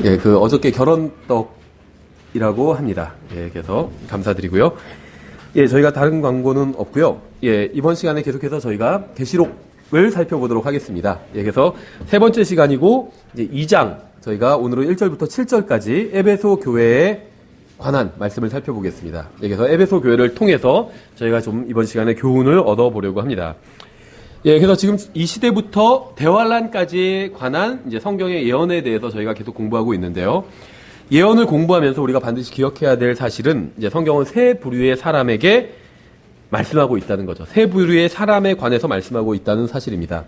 예, 어저께 결혼떡이라고 합니다. 예, 그래서 감사드리고요. 예, 저희가 다른 광고는 없고요. 예, 이번 시간에 계속해서 저희가 계시록을 살펴보도록 하겠습니다. 예, 그래서 세 번째 시간이고 이제 2장 저희가 오늘은 1절부터 7절까지 에베소 교회에 관한 말씀을 살펴보겠습니다. 예, 그래서 에베소 교회를 통해서 저희가 좀 이번 시간에 교훈을 얻어보려고 합니다. 예, 그래서 지금 이 시대부터 대환란까지에 관한 이제 성경의 예언에 대해서 저희가 계속 공부하고 있는데요. 예언을 공부하면서 우리가 반드시 기억해야 될 사실은 이제 성경은 세 부류의 사람에게 말씀하고 있다는 거죠. 세 부류의 사람에 관해서 말씀하고 있다는 사실입니다.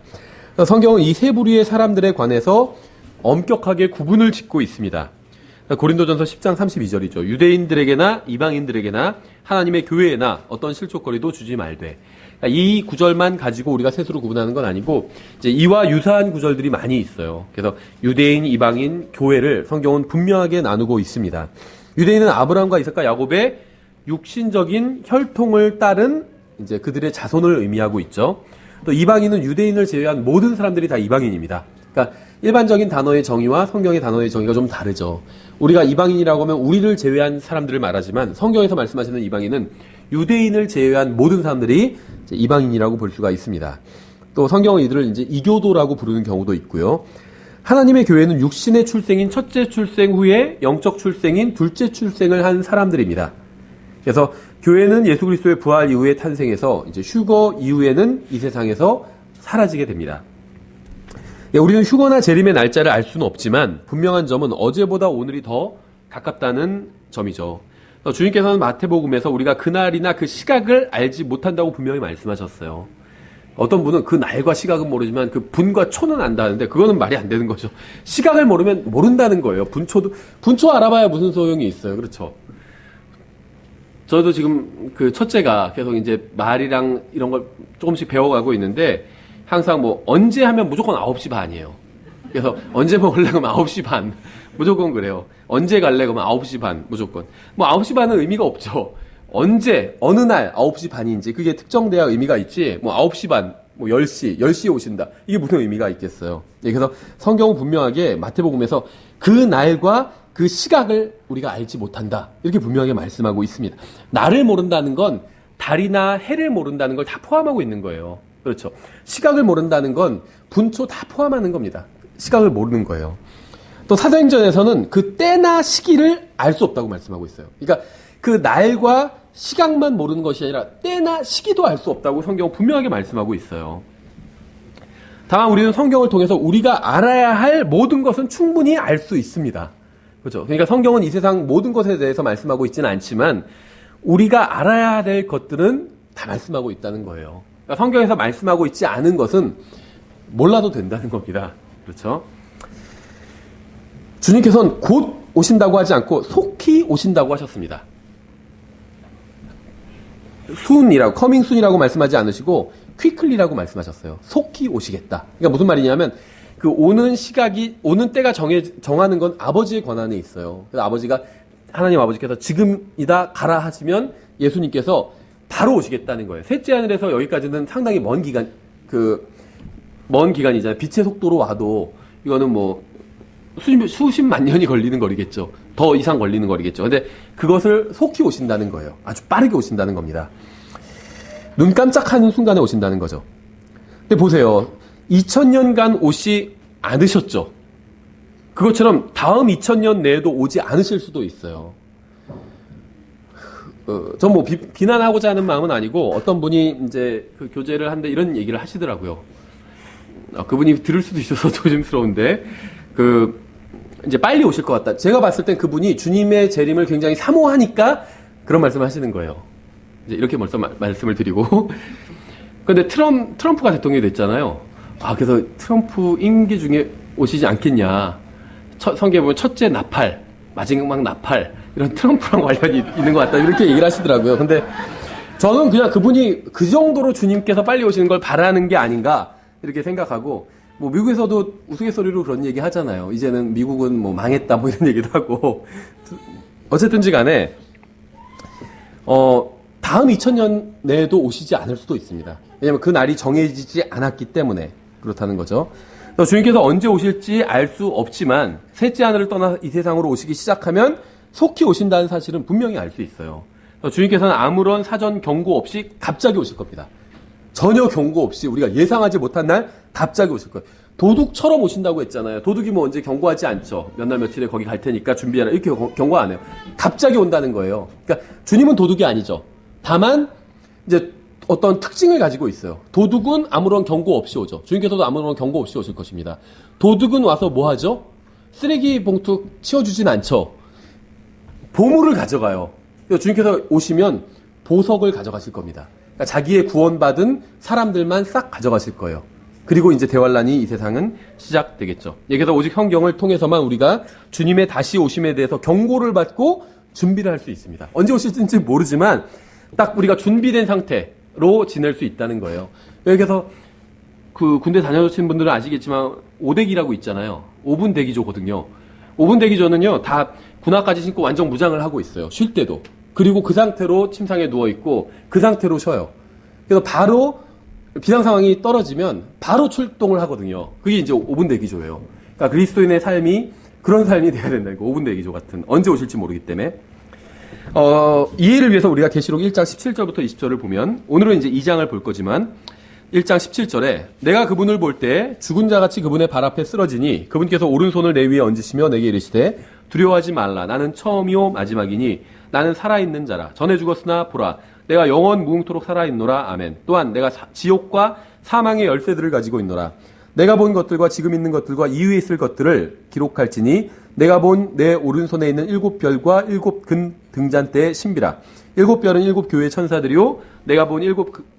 성경은 이 세 부류의 사람들에 관해서 엄격하게 구분을 짓고 있습니다. 고린도전서 10장 32절이죠. 유대인들에게나 이방인들에게나 하나님의 교회에나 어떤 실족거리도 주지 말되. 이 구절만 가지고 우리가 셋으로 구분하는 건 아니고 이제 이와 유사한 구절들이 많이 있어요. 그래서 유대인, 이방인, 교회를 성경은 분명하게 나누고 있습니다. 유대인은 아브라함과 이삭과 야곱의 육신적인 혈통을 따른 이제 그들의 자손을 의미하고 있죠. 또 이방인은 유대인을 제외한 모든 사람들이 다 이방인입니다. 그러니까 일반적인 단어의 정의와 성경의 단어의 정의가 좀 다르죠. 우리가 이방인이라고 하면 우리를 제외한 사람들을 말하지만 성경에서 말씀하시는 이방인은 유대인을 제외한 모든 사람들이 이방인이라고 볼 수가 있습니다. 또 성경은 이들을 이제 이교도라고 부르는 경우도 있고요. 하나님의 교회는 육신의 출생인 첫째 출생 후에 영적 출생인 둘째 출생을 한 사람들입니다. 그래서 교회는 예수 그리스도의 부활 이후에 탄생해서 이제 휴거 이후에는 이 세상에서 사라지게 됩니다. 우리는 휴거나 재림의 날짜를 알 수는 없지만 분명한 점은 어제보다 오늘이 더 가깝다는 점이죠. 주님께서는 마태복음에서 우리가 그날이나 그 시각을 알지 못한다고 분명히 말씀하셨어요. 어떤 분은 그 날과 시각은 모르지만 그 분과 초는 안다는데 그거는 말이 안 되는 거죠. 시각을 모르면 모른다는 거예요. 분초 알아봐야 무슨 소용이 있어요. 그렇죠? 저도 지금 그 첫째가 계속 이제 말이랑 이런 걸 조금씩 배워가고 있는데 항상 뭐 언제 하면 무조건 9시 반이에요. 그래서 언제 먹을래 그러면 9시 반. 무조건 그래요. 언제 갈래 그러면 9시 반 무조건. 뭐 9시 반은 의미가 없죠. 언제 어느 날 9시 반인지 그게 특정돼야 의미가 있지. 뭐 9시 반, 뭐 10시에 오신다. 이게 무슨 의미가 있겠어요. 그래서 성경은 분명하게 마태복음에서 그 날과 그 시각을 우리가 알지 못한다. 이렇게 분명하게 말씀하고 있습니다. 날을 모른다는 건 달이나 해를 모른다는 걸 다 포함하고 있는 거예요. 그렇죠. 시각을 모른다는 건 분초 다 포함하는 겁니다. 시각을 모르는 거예요. 또 사도행전에서는 그 때나 시기를 알 수 없다고 말씀하고 있어요. 그러니까 그 날과 시각만 모르는 것이 아니라 때나 시기도 알 수 없다고 성경은 분명하게 말씀하고 있어요. 다만 우리는 성경을 통해서 우리가 알아야 할 모든 것은 충분히 알 수 있습니다. 그렇죠. 그러니까 성경은 이 세상 모든 것에 대해서 말씀하고 있지는 않지만 우리가 알아야 될 것들은 다 말씀하고 있다는 거예요. 그러니까 성경에서 말씀하고 있지 않은 것은 몰라도 된다는 겁니다. 그렇죠? 주님께서는 곧 오신다고 하지 않고 속히 오신다고 하셨습니다. soon이라고, coming soon이라고 말씀하지 않으시고 quickly라고 말씀하셨어요. 속히 오시겠다. 그러니까 무슨 말이냐면 그 오는 시각이, 오는 때가 정하는 건 아버지의 권한에 있어요. 그래서 하나님 아버지께서 지금이다 가라 하시면 예수님께서 바로 오시겠다는 거예요. 셋째 하늘에서 여기까지는 상당히 먼 기간이잖아요. 빛의 속도로 와도 이거는 뭐 수십만 년이 걸리는 거리겠죠. 더 이상 걸리는 거리겠죠. 근데 그것을 속히 오신다는 거예요. 아주 빠르게 오신다는 겁니다. 눈 깜짝하는 순간에 오신다는 거죠. 근데 보세요. 2000년간 오지 않으셨죠. 그것처럼 다음 2000년 내에도 오지 않으실 수도 있어요. 전 뭐 비난하고자 하는 마음은 아니고 어떤 분이 이제 그 교제를 한데 이런 얘기를 하시더라고요. 그분이 들을 수도 있어서 조심스러운데 이제 빨리 오실 것 같다. 제가 봤을 땐 그분이 주님의 재림을 굉장히 사모하니까 그런 말씀을 하시는 거예요. 이제 이렇게 벌써 말씀을 드리고. 근데 트럼프가 대통령이 됐잖아요. 그래서 트럼프 임기 중에 오시지 않겠냐. 성경에 보면 첫째 나팔, 마지막 나팔, 이런 트럼프랑 관련이 있는 것 같다. 이렇게 얘기를 하시더라고요. 근데 저는 그냥 그분이 그 정도로 주님께서 빨리 오시는 걸 바라는 게 아닌가, 이렇게 생각하고, 뭐 미국에서도 우스갯소리로 그런 얘기 하잖아요. 이제는 미국은 뭐 망했다 뭐 이런 얘기도 하고. 어쨌든지 간에 다음 2000년 내에도 오시지 않을 수도 있습니다. 왜냐하면 그 날이 정해지지 않았기 때문에 그렇다는 거죠. 주님께서 언제 오실지 알 수 없지만 셋째 하늘을 떠나 이 세상으로 오시기 시작하면 속히 오신다는 사실은 분명히 알 수 있어요. 주님께서는 아무런 사전 경고 없이 갑자기 오실 겁니다. 전혀 경고 없이 우리가 예상하지 못한 날 갑자기 오실 거예요. 도둑처럼 오신다고 했잖아요. 도둑이 뭐 언제 경고하지 않죠. 몇 날 며칠에 거기 갈 테니까 준비하라 이렇게 경고 안 해요. 갑자기 온다는 거예요. 그러니까 주님은 도둑이 아니죠. 다만 이제 어떤 특징을 가지고 있어요. 도둑은 아무런 경고 없이 오죠. 주님께서도 아무런 경고 없이 오실 것입니다. 도둑은 와서 뭐 하죠? 쓰레기 봉투 치워주진 않죠. 보물을 가져가요. 주님께서 오시면 보석을 가져가실 겁니다. 그러니까 자기의 구원받은 사람들만 싹 가져가실 거예요. 그리고 이제 대환란이 이 세상은 시작되겠죠. 그래서 오직 성경을 통해서만 우리가 주님의 다시 오심에 대해서 경고를 받고 준비를 할 수 있습니다. 언제 오실지 모르지만 딱 우리가 준비된 상태로 지낼 수 있다는 거예요. 그래서 그 군대 다녀오신 분들은 아시겠지만 오대기라고 있잖아요. 5분 대기조거든요. 5분 대기조는요, 다 군화까지 신고 완전 무장을 하고 있어요. 쉴 때도. 그리고 그 상태로 침상에 누워있고 그 상태로 쉬어요. 그래서 바로 비상 상황이 떨어지면 바로 출동을 하거든요. 그게 이제 5분 대기조예요. 그러니까 그리스도인의 삶이 그런 삶이 돼야 된다니까. 5분 대기조 같은. 언제 오실지 모르기 때문에. 이해를 위해서 우리가 계시록 1장 17절부터 20절을 보면, 오늘은 이제 2장을 볼 거지만 1장 17절에 내가 그분을 볼 때 죽은 자같이 그분의 발 앞에 쓰러지니 그분께서 오른손을 내 위에 얹으시며 내게 이르시되 두려워하지 말라. 나는 처음이요 마지막이니 나는 살아있는 자라. 전에 죽었으나 보라 내가 영원 무궁토록 살아있노라. 아멘. 또한 내가 지옥과 사망의 열쇠들을 가지고 있노라. 내가 본 것들과 지금 있는 것들과 이후에 있을 것들을 기록할지니 내가 본 내 오른손에 있는 7별과 7근 등잔대의 신비라. 7별은 7교회의 천사들이요 내가 본 7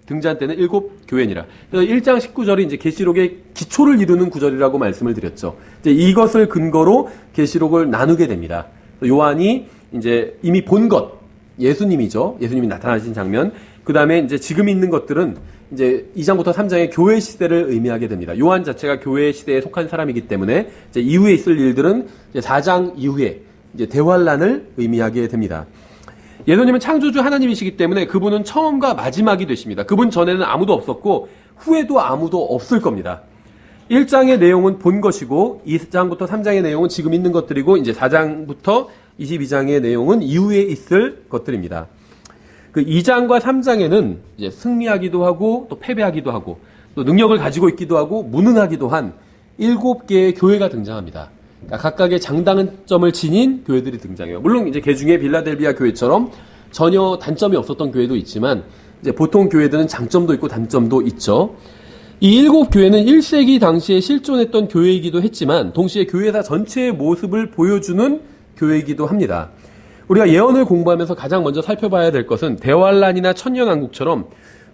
등잔대는 7 교회니라. 그래서 1장 19절이 이제 계시록의 기초를 이루는 구절이라고 말씀을 드렸죠. 이제 이것을 근거로 계시록을 나누게 됩니다. 요한이 이제 이미 본 것, 예수님이죠. 예수님이 나타나신 장면. 그 다음에 이제 지금 있는 것들은 이제 2장부터 3장의 교회 시대를 의미하게 됩니다. 요한 자체가 교회 시대에 속한 사람이기 때문에 이제 이후에 있을 일들은 이제 4장 이후에 이제 대환란을 의미하게 됩니다. 예수님은 창조주 하나님이시기 때문에 그분은 처음과 마지막이 되십니다. 그분 전에는 아무도 없었고 후에도 아무도 없을 겁니다. 1장의 내용은 본 것이고 2장부터 3장의 내용은 지금 있는 것들이고 이제 4장부터 22장의 내용은 이후에 있을 것들입니다. 그 2장과 3장에는 이제 승리하기도 하고 또 패배하기도 하고 또 능력을 가지고 있기도 하고 무능하기도 한 7개의 교회가 등장합니다. 그러니까 각각의 장단점을 지닌 교회들이 등장해요. 물론 이제 그 중에 빌라델비아 교회처럼 전혀 단점이 없었던 교회도 있지만 이제 보통 교회들은 장점도 있고 단점도 있죠. 이 7교회는 1세기 당시에 실존했던 교회이기도 했지만 동시에 교회사 전체의 모습을 보여주는 교회이기도 합니다. 우리가 예언을 공부하면서 가장 먼저 살펴봐야 될 것은 대환란이나 천년왕국처럼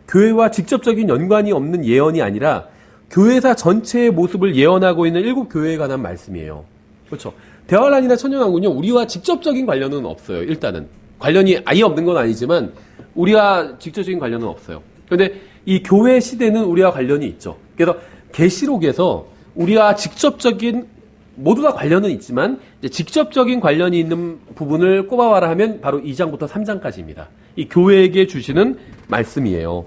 교회와 직접적인 연관이 없는 예언이 아니라 교회사 전체의 모습을 예언하고 있는 7교회에 관한 말씀이에요. 그렇죠. 대환란이나 천년왕국은요, 우리와 직접적인 관련은 없어요. 일단은. 관련이 아예 없는 건 아니지만 우리와 직접적인 관련은 없어요. 그런데 이 교회 시대는 우리와 관련이 있죠. 그래서 계시록에서 우리와 직접적인 모두 다 관련은 있지만 이제 직접적인 관련이 있는 부분을 꼽아와라 하면 바로 2장부터 3장까지입니다. 이 교회에게 주시는 말씀이에요.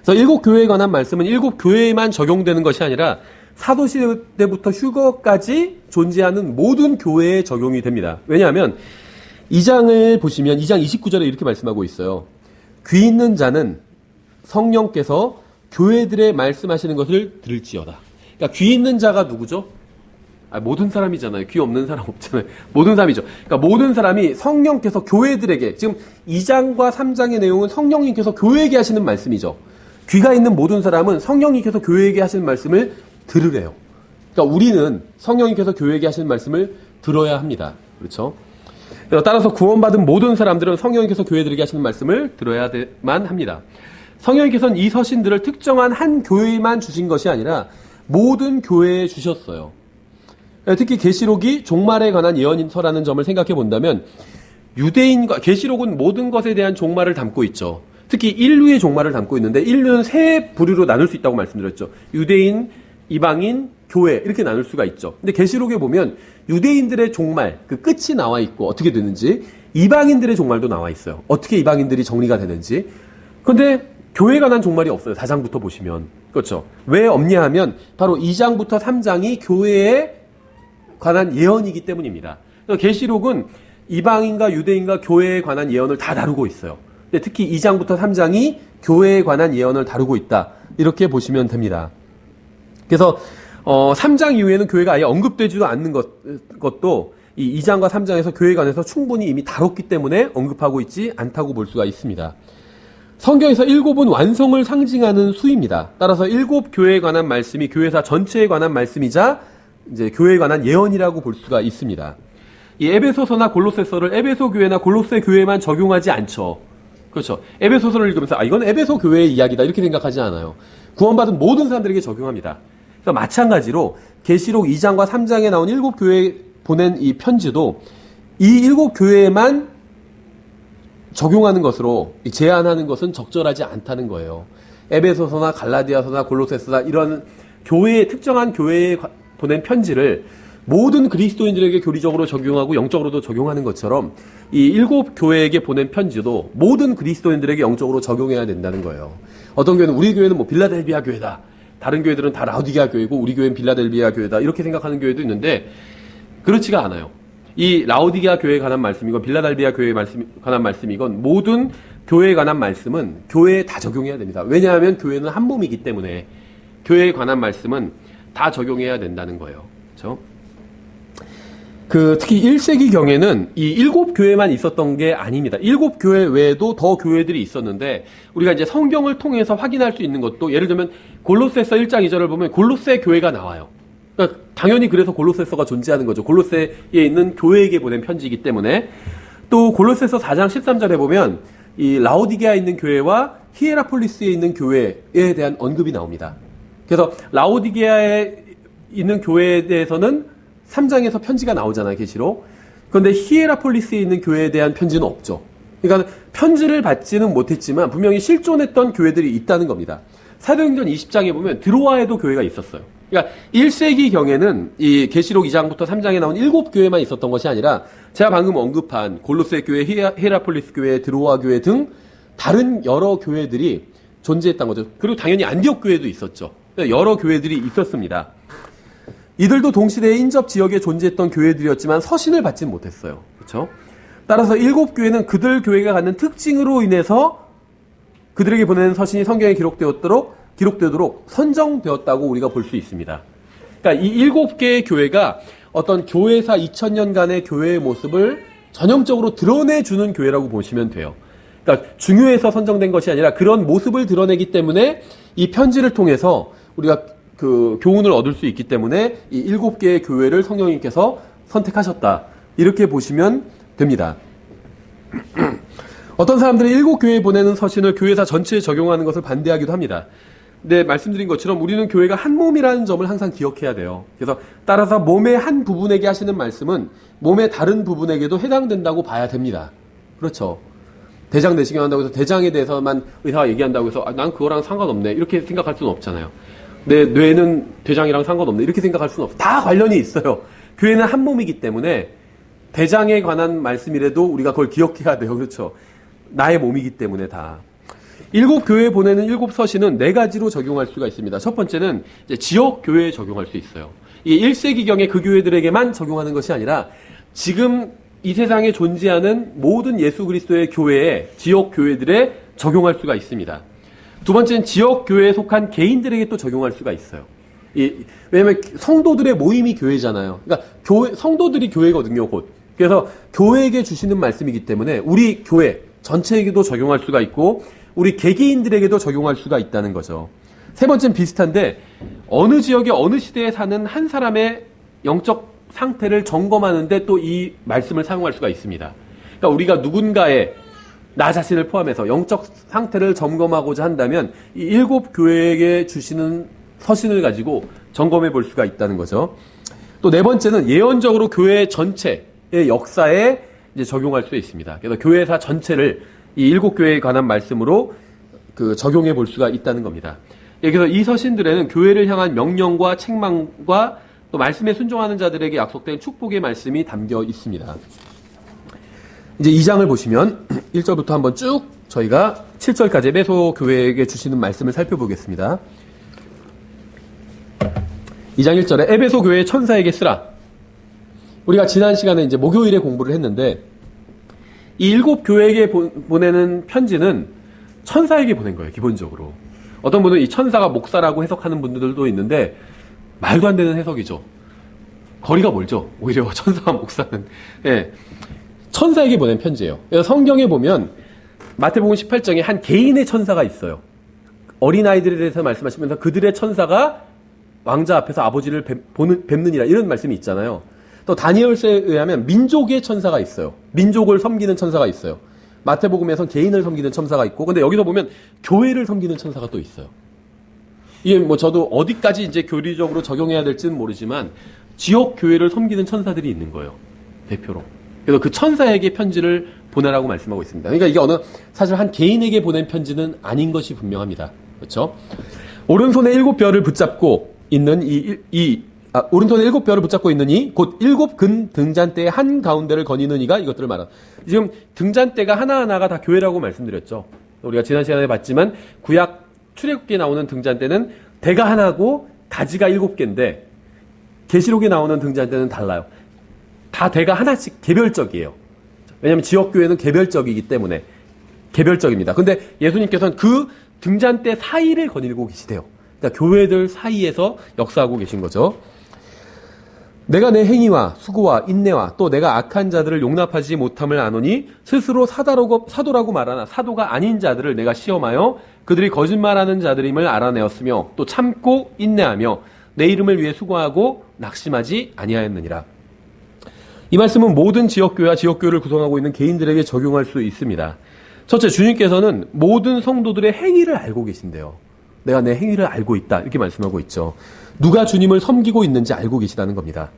그래서 7교회에 관한 말씀은 7교회에만 적용되는 것이 아니라 사도시대부터 휴거까지 존재하는 모든 교회에 적용이 됩니다. 왜냐하면 2장을 보시면 2장 29절에 이렇게 말씀하고 있어요. 귀 있는 자는 성령께서 교회들의 말씀하시는 것을 들을지어다. 그러니까 귀 있는 자가 누구죠? 모든 사람이잖아요. 귀 없는 사람 없잖아요. 모든 사람이죠. 그러니까 모든 사람이 성령께서 교회들에게, 지금 2장과 3장의 내용은 성령님께서 교회에게 하시는 말씀이죠. 귀가 있는 모든 사람은 성령님께서 교회에게 하시는 말씀을 들으래요. 그러니까 우리는 성령님께서 교회에게 하시는 말씀을 들어야 합니다. 그렇죠? 따라서 구원받은 모든 사람들은 성령님께서 교회들에게 하시는 말씀을 들어야만 합니다. 성령님께서는 이 서신들을 특정한 한 교회에만 주신 것이 아니라 모든 교회에 주셨어요. 특히 계시록이 종말에 관한 예언서라는 점을 생각해 본다면 유대인과 계시록은 모든 것에 대한 종말을 담고 있죠. 특히 인류의 종말을 담고 있는데 인류는 세 부류로 나눌 수 있다고 말씀드렸죠. 유대인, 이방인, 교회 이렇게 나눌 수가 있죠. 근데 계시록에 보면 유대인들의 종말, 그 끝이 나와 있고 어떻게 되는지, 이방인들의 종말도 나와 있어요. 어떻게 이방인들이 정리가 되는지. 그런데 교회에 관한 종말이 없어요. 4장부터 보시면. 그렇죠. 왜 없냐 하면 바로 2장부터 3장이 교회에 관한 예언이기 때문입니다. 계시록은 이방인과 유대인과 교회에 관한 예언을 다 다루고 있어요. 근데 특히 2장부터 3장이 교회에 관한 예언을 다루고 있다. 이렇게 보시면 됩니다. 그래서 3장 이후에는 교회가 아예 언급되지도 않는 것도 이 2장과 3장에서 교회에 관해서 충분히 이미 다뤘기 때문에 언급하고 있지 않다고 볼 수가 있습니다. 성경에서 7은 완성을 상징하는 수입니다. 따라서 7교회에 관한 말씀이 교회사 전체에 관한 말씀이자 이제 교회에 관한 예언이라고 볼 수가 있습니다. 이 에베소서나 골로새서를 에베소 교회나 골로새 교회만 적용하지 않죠. 그렇죠. 에베소서를 읽으면서 이건 에베소 교회의 이야기다 이렇게 생각하지 않아요. 구원받은 모든 사람들에게 적용합니다. 그래서 마찬가지로 계시록 2장과 3장에 나온 7교회에 보낸 이 편지도 이 7교회에만 적용하는 것으로 제한하는 것은 적절하지 않다는 거예요. 에베소서나 갈라디아서나 골로새서나 이런 특정한 교회에 보낸 편지를 모든 그리스도인들에게 교리적으로 적용하고 영적으로도 적용하는 것처럼 이 7교회에게 보낸 편지도 모든 그리스도인들에게 영적으로 적용해야 된다는 거예요. 어떤 교회는 우리 교회는 뭐 빌라델비아 교회다. 다른 교회들은 다 라우디게아 교회고 우리 교회는 빌라델비아 교회다. 이렇게 생각하는 교회도 있는데 그렇지가 않아요. 이 라우디게아 교회에 관한 말씀이건 빌라델비아 교회에 관한 말씀이건 모든 교회에 관한 말씀은 교회에 다 적용해야 됩니다. 왜냐하면 교회는 한 몸이기 때문에 교회에 관한 말씀은 다 적용해야 된다는 거예요. 그렇죠? 특히 1세기 경에는 이 7교회만 있었던 게 아닙니다. 7교회 외에도 더 교회들이 있었는데 우리가 이제 성경을 통해서 확인할 수 있는 것도 예를 들면 골로새서 1장 2절을 보면 골로새 교회가 나와요. 그러니까 당연히 그래서 골로새서가 존재하는 거죠. 골로새에 있는 교회에게 보낸 편지이기 때문에. 또 골로새서 4장 13절에 보면 이 라오디게아에 있는 교회와 히에라폴리스에 있는 교회에 대한 언급이 나옵니다. 그래서 라오디게아에 있는 교회에 대해서는 3장에서 편지가 나오잖아요, 계시록. 그런데 히에라폴리스에 있는 교회에 대한 편지는 없죠. 그러니까 편지를 받지는 못했지만 분명히 실존했던 교회들이 있다는 겁니다. 사도행전 20장에 보면 드로아에도 교회가 있었어요. 그러니까 1세기 경에는 이 계시록 2장부터 3장에 나온 7교회만 있었던 것이 아니라 제가 방금 언급한 골로새 교회, 히에라폴리스 교회, 드로아 교회 등 다른 여러 교회들이 존재했던 거죠. 그리고 당연히 안디옥 교회도 있었죠. 여러 교회들이 있었습니다. 이들도 동시대에 인접 지역에 존재했던 교회들이었지만 서신을 받지 못했어요. 그렇죠? 따라서 7교회는 그들 교회가 갖는 특징으로 인해서 그들에게 보내는 서신이 성경에 기록되도록 선정되었다고 우리가 볼 수 있습니다. 그러니까 이 7개의 교회가 어떤 교회사 2000년간의 교회의 모습을 전형적으로 드러내주는 교회라고 보시면 돼요. 그러니까 중요해서 선정된 것이 아니라 그런 모습을 드러내기 때문에 이 편지를 통해서 우리가 교훈을 얻을 수 있기 때문에 이 7개의 교회를 성령님께서 선택하셨다. 이렇게 보시면 됩니다. 어떤 사람들은 7교회에 보내는 서신을 교회사 전체에 적용하는 것을 반대하기도 합니다. 근데 말씀드린 것처럼 우리는 교회가 한 몸이라는 점을 항상 기억해야 돼요. 그래서 따라서 몸의 한 부분에게 하시는 말씀은 몸의 다른 부분에게도 해당된다고 봐야 됩니다. 그렇죠. 대장 내시경 한다고 해서 대장에 대해서만 의사가 얘기한다고 해서 난 그거랑 상관없네. 이렇게 생각할 수는 없잖아요. 내 뇌는 대장이랑 상관없네. 이렇게 생각할 수는 없어요. 다 관련이 있어요. 교회는 한 몸이기 때문에 대장에 관한 말씀이라도 우리가 그걸 기억해야 돼요. 그렇죠. 나의 몸이기 때문에 다. 7교회에 보내는 7서신은 4가지로 적용할 수가 있습니다. 첫 번째는 이제 지역 교회에 적용할 수 있어요. 이 1세기경에 그 교회들에게만 적용하는 것이 아니라 지금 이 세상에 존재하는 모든 예수 그리스도의 교회에 지역 교회들에 적용할 수가 있습니다. 두 번째는 지역 교회에 속한 개인들에게 또 적용할 수가 있어요. 왜냐하면 성도들의 모임이 교회잖아요. 그러니까 성도들이 교회거든요, 곧. 그래서 교회에게 주시는 말씀이기 때문에 우리 교회 전체에게도 적용할 수가 있고 우리 개개인들에게도 적용할 수가 있다는 거죠. 세 번째는 비슷한데 어느 지역에 어느 시대에 사는 한 사람의 영적 상태를 점검하는데 또 이 말씀을 사용할 수가 있습니다. 그러니까 우리가 누군가의 나 자신을 포함해서 영적 상태를 점검하고자 한다면 이 7교회에게 주시는 서신을 가지고 점검해 볼 수가 있다는 거죠. 또 네 번째는 예언적으로 교회 전체의 역사에 이제 적용할 수 있습니다. 그래서 교회사 전체를 이 7교회에 관한 말씀으로 적용해 볼 수가 있다는 겁니다. 그래서 이 서신들에는 교회를 향한 명령과 책망과 또 말씀에 순종하는 자들에게 약속된 축복의 말씀이 담겨 있습니다. 이제 2장을 보시면 1절부터 한번 쭉 저희가 7절까지 에베소 교회에게 주시는 말씀을 살펴보겠습니다. 2장 1절에 에베소 교회의 천사에게 쓰라. 우리가 지난 시간에 이제 목요일에 공부를 했는데 이 7 교회에게 보내는 편지는 천사에게 보낸 거예요, 기본적으로. 어떤 분은 이 천사가 목사라고 해석하는 분들도 있는데 말도 안 되는 해석이죠. 거리가 멀죠. 오히려 천사와 목사는. 예. 천사에게 보낸 편지예요. 성경에 보면 마태복음 18장에 한 개인의 천사가 있어요. 어린아이들에 대해서 말씀하시면서 그들의 천사가 왕자 앞에서 아버지를 뵙느니라 이런 말씀이 있잖아요. 또 다니엘서에 의하면 민족의 천사가 있어요. 민족을 섬기는 천사가 있어요. 마태복음에선 개인을 섬기는 천사가 있고, 근데 여기서 보면 교회를 섬기는 천사가 또 있어요. 이게 뭐 저도 어디까지 이제 교리적으로 적용해야 될지는 모르지만 지역 교회를 섬기는 천사들이 있는 거예요. 대표로. 그래서 그 천사에게 편지를 보내라고 말씀하고 있습니다. 그러니까 이게 사실 한 개인에게 보낸 편지는 아닌 것이 분명합니다. 그렇죠? 오른손에 7별을 붙잡고 있는 오른손에 7별을 붙잡고 있느니 곧 7근 등잔대의 한 가운데를 거니는 이가 이것들을 말한다. 지금 등잔대가 하나하나가 다 교회라고 말씀드렸죠. 우리가 지난 시간에 봤지만 구약 출애굽기에 나오는 등잔대는 대가 하나고 가지가 7개인데 계시록에 나오는 등잔대는 달라요. 다 대가 하나씩 개별적이에요. 왜냐하면 지역교회는 개별적이기 때문에 개별적입니다. 근데 예수님께서는 그 등잔대 사이를 거닐고 계시대요. 그러니까 교회들 사이에서 역사하고 계신 거죠. 내가 내 행위와 수고와 인내와 또 내가 악한 자들을 용납하지 못함을 아노니 스스로 사도라고 말하나 사도가 아닌 자들을 내가 시험하여 그들이 거짓말하는 자들임을 알아내었으며 또 참고 인내하며 내 이름을 위해 수고하고 낙심하지 아니하였느니라. 이 말씀은 모든 지역교회와 지역교회를 구성하고 있는 개인들에게 적용할 수 있습니다. 첫째, 주님께서는 모든 성도들의 행위를 알고 계신대요. 내가 내 행위를 알고 있다 이렇게 말씀하고 있죠. 누가 주님을 섬기고 있는지 알고 계시다는 겁니다.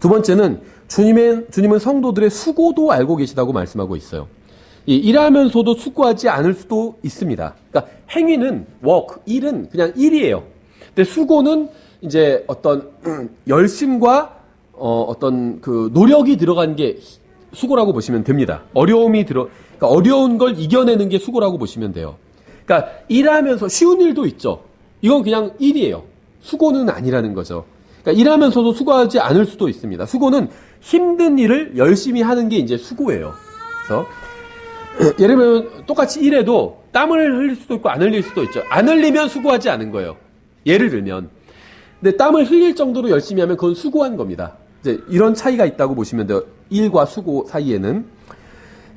두 번째는 주님은 성도들의 수고도 알고 계시다고 말씀하고 있어요. 일하면서도 수고하지 않을 수도 있습니다. 그러니까 행위는 일은 그냥 일이에요. 근데 수고는 이제 어떤 열심과 어떤 그 노력이 들어간 게 수고라고 보시면 됩니다. 그러니까 어려운 걸 이겨내는 게 수고라고 보시면 돼요. 그러니까 일하면서 쉬운 일도 있죠. 이건 그냥 일이에요. 수고는 아니라는 거죠. 그러니까 일하면서도 수고하지 않을 수도 있습니다. 수고는 힘든 일을 열심히 하는 게 이제 수고예요. 그래서 예를 들면 똑같이 일해도 땀을 흘릴 수도 있고 안 흘릴 수도 있죠. 안 흘리면 수고하지 않은 거예요. 예를 들면. 근데 땀을 흘릴 정도로 열심히 하면 그건 수고한 겁니다. 이제 이런 차이가 있다고 보시면 돼요. 일과 수고 사이에는.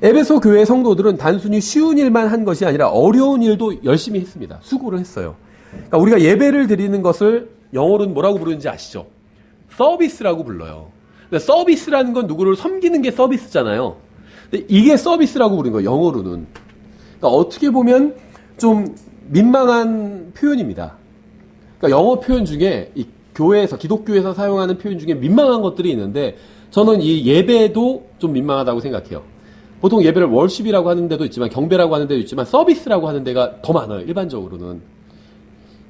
에베소 교회 성도들은 단순히 쉬운 일만 한 것이 아니라 어려운 일도 열심히 했습니다. 수고를 했어요. 그러니까 우리가 예배를 드리는 것을 영어로는 뭐라고 부르는지 아시죠? 서비스라고 불러요. 근데 서비스라는 건 누구를 섬기는 게 서비스잖아요. 근데 이게 서비스라고 부르는 거예요, 영어로는. 그러니까 어떻게 보면 좀 민망한 표현입니다. 그러니까 영어 표현 중에 이 교회에서, 기독교에서 사용하는 표현 중에 민망한 것들이 있는데 저는 이 예배도 좀 민망하다고 생각해요. 보통 예배를 월십이라고 하는 데도 있지만 경배라고 하는 데도 있지만 서비스라고 하는 데가 더 많아요, 일반적으로는.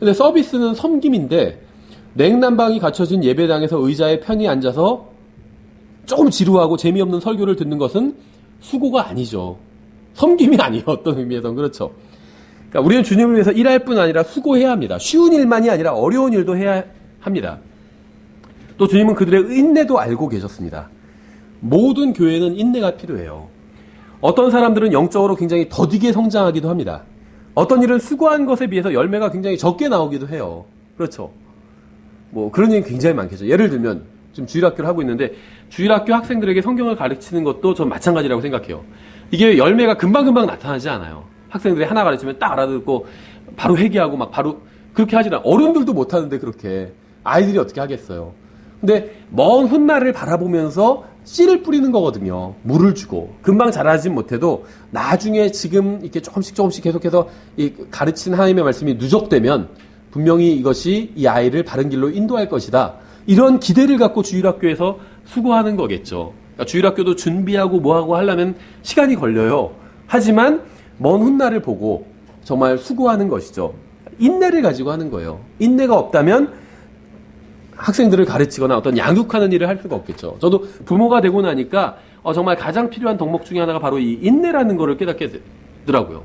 근데 서비스는 섬김인데 냉난방이 갖춰진 예배당에서 의자에 편히 앉아서 조금 지루하고 재미없는 설교를 듣는 것은 수고가 아니죠. 섬김이 아니에요, 어떤 의미에서는. 그렇죠. 그러니까 우리는 주님을 위해서 일할 뿐 아니라 수고해야 합니다. 쉬운 일만이 아니라 어려운 일도 해야 합니다. 또 주님은 그들의 인내도 알고 계셨습니다. 모든 교회는 인내가 필요해요. 어떤 사람들은 영적으로 굉장히 더디게 성장하기도 합니다. 어떤 일은 수고한 것에 비해서 열매가 굉장히 적게 나오기도 해요. 그렇죠. 뭐 그런 일이 굉장히 많겠죠. 예를 들면 지금 주일학교를 하고 있는데 주일학교 학생들에게 성경을 가르치는 것도 전 마찬가지라고 생각해요. 이게 열매가 금방금방 나타나지 않아요. 학생들이 하나 가르치면 딱 알아듣고 바로 회개하고 막 바로 그렇게 하지 않아요. 어른들도 못하는데 그렇게 아이들이 어떻게 하겠어요. 근데 먼 훗날을 바라보면서 씨를 뿌리는 거거든요. 물을 주고. 금방 자라진 못해도 나중에 지금 이렇게 조금씩 계속해서 이 가르치는 하나님의 말씀이 누적되면 분명히 이것이 이 아이를 바른 길로 인도할 것이다. 이런 기대를 갖고 주일학교에서 수고하는 거겠죠. 그러니까 주일학교도 준비하고 뭐하고 하려면 시간이 걸려요. 하지만 먼 훗날을 보고 정말 수고하는 것이죠. 인내를 가지고 하는 거예요. 인내가 없다면 학생들을 가르치거나 어떤 양육하는 일을 할 수가 없겠죠. 저도 부모가 되고 나니까 정말 가장 필요한 덕목 중에 하나가 바로 이 인내라는 거를 깨닫게 되더라고요.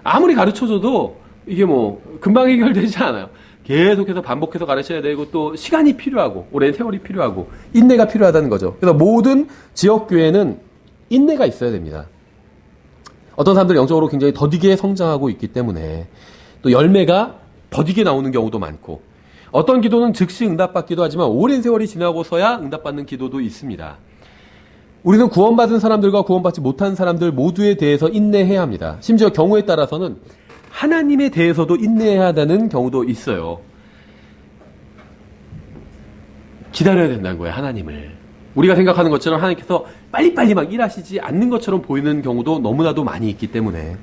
아무리 가르쳐줘도 이게 뭐 금방 해결되지 않아요. 계속해서 반복해서 가르쳐야 되고 또 시간이 필요하고 오랜 세월이 필요하고 인내가 필요하다는 거죠. 그래서 모든 지역교회는 인내가 있어야 됩니다. 어떤 사람들 영적으로 굉장히 더디게 성장하고 있기 때문에 또 열매가 더디게 나오는 경우도 많고 어떤 기도는 즉시 응답받기도 하지만 오랜 세월이 지나고서야 응답받는 기도도 있습니다. 우리는 구원받은 사람들과 구원받지 못한 사람들 모두에 대해서 인내해야 합니다. 심지어 경우에 따라서는 하나님에 대해서도 인내해야 하는 경우도 있어요. 기다려야 된다는 거예요, 하나님을. 우리가 생각하는 것처럼 하나님께서 빨리빨리 막 일하시지 않는 것처럼 보이는 경우도 너무나도 많이 있기 때문에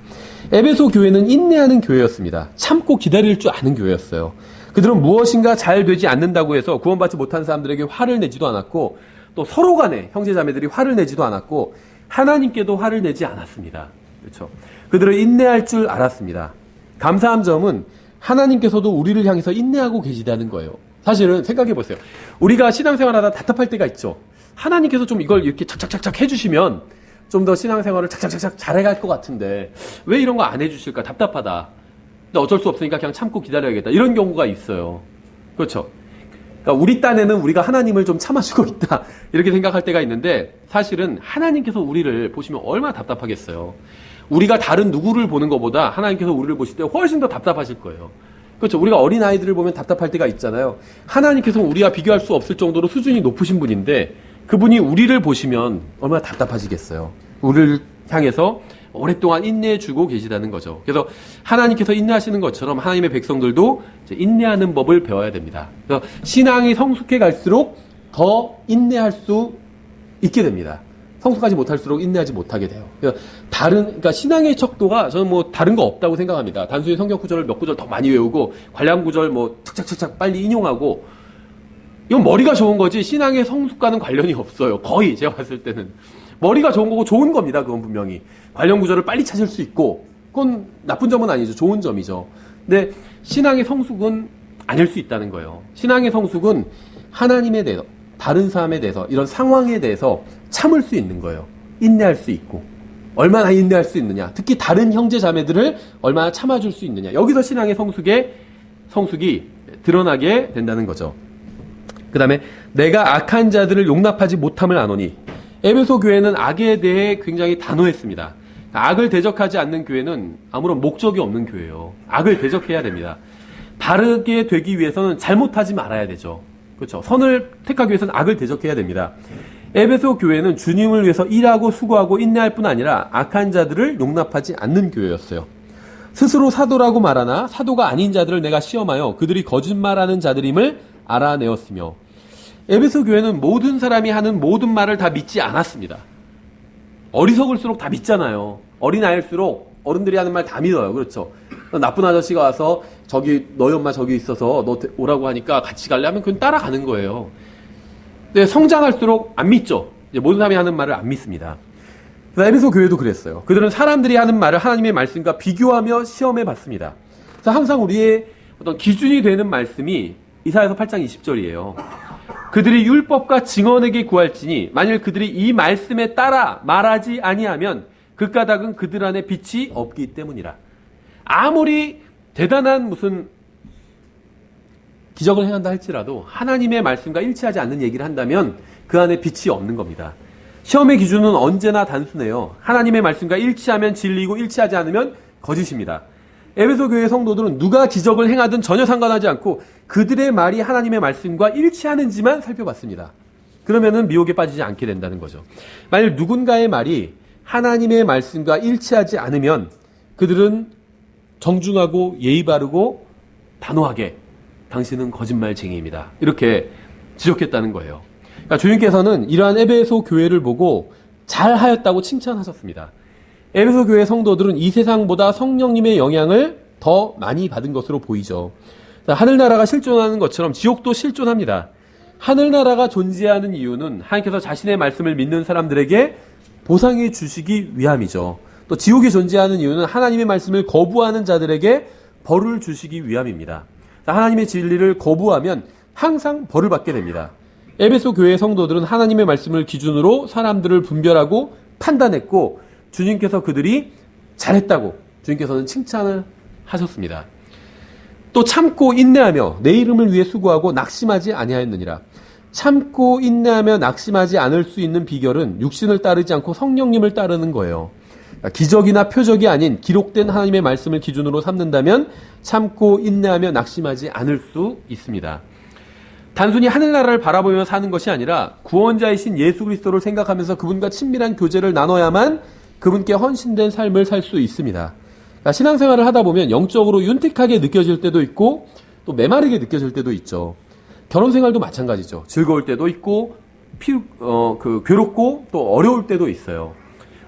에베소 교회는 인내하는 교회였습니다. 참고 기다릴 줄 아는 교회였어요. 그들은 무엇인가 잘 되지 않는다고 해서 구원받지 못한 사람들에게 화를 내지도 않았고 또 서로 간에 형제자매들이 화를 내지도 않았고 하나님께도 화를 내지 않았습니다. 그렇죠? 그들은 인내할 줄 알았습니다. 감사한 점은 하나님께서도 우리를 향해서 인내하고 계시다는 거예요. 사실은 생각해 보세요. 우리가 신앙생활하다 답답할 때가 있죠. 하나님께서 좀 이걸 이렇게 착착착착 해주시면 좀 더 신앙생활을 착착착착 잘해갈 것 같은데 왜 이런 거 안 해주실까? 답답하다. 근데 어쩔 수 없으니까 그냥 참고 기다려야겠다. 이런 경우가 있어요. 그렇죠? 그러니까 우리 딴에는 우리가 하나님을 좀 참아주고 있다. 이렇게 생각할 때가 있는데 사실은 하나님께서 우리를 보시면 얼마나 답답하겠어요. 우리가 다른 누구를 보는 것보다 하나님께서 우리를 보실 때 훨씬 더 답답하실 거예요. 그렇죠. 우리가 어린아이들을 보면 답답할 때가 있잖아요. 하나님께서 우리와 비교할 수 없을 정도로 수준이 높으신 분인데 그분이 우리를 보시면 얼마나 답답하시겠어요. 우리를 향해서 오랫동안 인내해주고 계시다는 거죠. 그래서 하나님께서 인내하시는 것처럼 하나님의 백성들도 이제 인내하는 법을 배워야 됩니다. 그래서 신앙이 성숙해 갈수록 더 인내할 수 있게 됩니다. 성숙하지 못할수록 인내하지 못하게 돼요. 그러니까 신앙의 척도가 저는 뭐 다른 거 없다고 생각합니다. 단순히 성경 구절을 몇 구절 더 많이 외우고 관련 구절 뭐 착착착착 빨리 인용하고 이건 머리가 좋은 거지 신앙의 성숙과는 관련이 없어요. 거의 제가 봤을 때는 머리가 좋은 거고 좋은 겁니다. 그건 분명히 관련 구절을 빨리 찾을 수 있고 그건 나쁜 점은 아니죠. 좋은 점이죠. 근데 신앙의 성숙은 아닐 수 있다는 거예요. 신앙의 성숙은 하나님에 대해서 다른 사람에 대해서 이런 상황에 대해서 참을 수 있는 거예요. 인내할 수 있고 얼마나 인내할 수 있느냐. 특히 다른 형제 자매들을 얼마나 참아줄 수 있느냐. 여기서 신앙의 성숙이 드러나게 된다는 거죠. 그 다음에 내가 악한 자들을 용납하지 못함을 아노니 에베소 교회는 악에 대해 굉장히 단호했습니다. 악을 대적하지 않는 교회는 아무런 목적이 없는 교회예요. 악을 대적해야 됩니다. 바르게 되기 위해서는 잘못하지 말아야 되죠. 그렇죠. 선을 택하기 위해서는 악을 대적해야 됩니다. 에베소 교회는 주님을 위해서 일하고 수고하고 인내할 뿐 아니라 악한 자들을 용납하지 않는 교회였어요. 스스로 사도라고 말하나 사도가 아닌 자들을 내가 시험하여 그들이 거짓말하는 자들임을 알아내었으며 에베소 교회는 모든 사람이 하는 모든 말을 다 믿지 않았습니다. 어리석을수록 다 믿잖아요. 어린아이일수록 어른들이 하는 말 다 믿어요. 그렇죠. 나쁜 아저씨가 와서 저기 너희 엄마 저기 있어서 너 오라고 하니까 같이 갈래 하면 그건 따라가는 거예요. 근데 성장할수록 안 믿죠. 이제 모든 사람이 하는 말을 안 믿습니다. 그래서 에베소 교회도 그랬어요. 그들은 사람들이 하는 말을 하나님의 말씀과 비교하며 시험해 봤습니다. 그래서 항상 우리의 어떤 기준이 되는 말씀이 이사야서 8장 20절이에요. 그들이 율법과 증언에게 구할지니 만일 그들이 이 말씀에 따라 말하지 아니하면 그 까닭은 그들 안에 빛이 없기 때문이라. 아무리 대단한 무슨 기적을 행한다 할지라도 하나님의 말씀과 일치하지 않는 얘기를 한다면 그 안에 빛이 없는 겁니다. 시험의 기준은 언제나 단순해요. 하나님의 말씀과 일치하면 진리이고 일치하지 않으면 거짓입니다. 에베소 교회 성도들은 누가 기적을 행하든 전혀 상관하지 않고 그들의 말이 하나님의 말씀과 일치하는지만 살펴봤습니다. 그러면은 미혹에 빠지지 않게 된다는 거죠. 만일 누군가의 말이 하나님의 말씀과 일치하지 않으면 그들은 정중하고 예의 바르고 단호하게 당신은 거짓말쟁이입니다. 이렇게 지적했다는 거예요. 그러니까 주님께서는 이러한 에베소 교회를 보고 잘하였다고 칭찬하셨습니다. 에베소 교회 성도들은 이 세상보다 성령님의 영향을 더 많이 받은 것으로 보이죠. 하늘나라가 실존하는 것처럼 지옥도 실존합니다. 하늘나라가 존재하는 이유는 하나님께서 자신의 말씀을 믿는 사람들에게 보상해 주시기 위함이죠. 또 지옥이 존재하는 이유는 하나님의 말씀을 거부하는 자들에게 벌을 주시기 위함입니다. 하나님의 진리를 거부하면 항상 벌을 받게 됩니다. 에베소 교회 성도들은 하나님의 말씀을 기준으로 사람들을 분별하고 판단했고 주님께서 그들이 잘했다고 주님께서는 칭찬을 하셨습니다. 또 참고 인내하며 내 이름을 위해 수고하고 낙심하지 아니하였느니라. 참고 인내하며 낙심하지 않을 수 있는 비결은 육신을 따르지 않고 성령님을 따르는 거예요. 기적이나 표적이 아닌 기록된 하나님의 말씀을 기준으로 삼는다면 참고 인내하며 낙심하지 않을 수 있습니다. 단순히 하늘나라를 바라보며 사는 것이 아니라 구원자이신 예수 그리스도를 생각하면서 그분과 친밀한 교제를 나눠야만 그분께 헌신된 삶을 살 수 있습니다. 신앙생활을 하다 보면 영적으로 윤택하게 느껴질 때도 있고 또 메마르게 느껴질 때도 있죠. 결혼생활도 마찬가지죠. 즐거울 때도 있고 괴롭고 또 어려울 때도 있어요.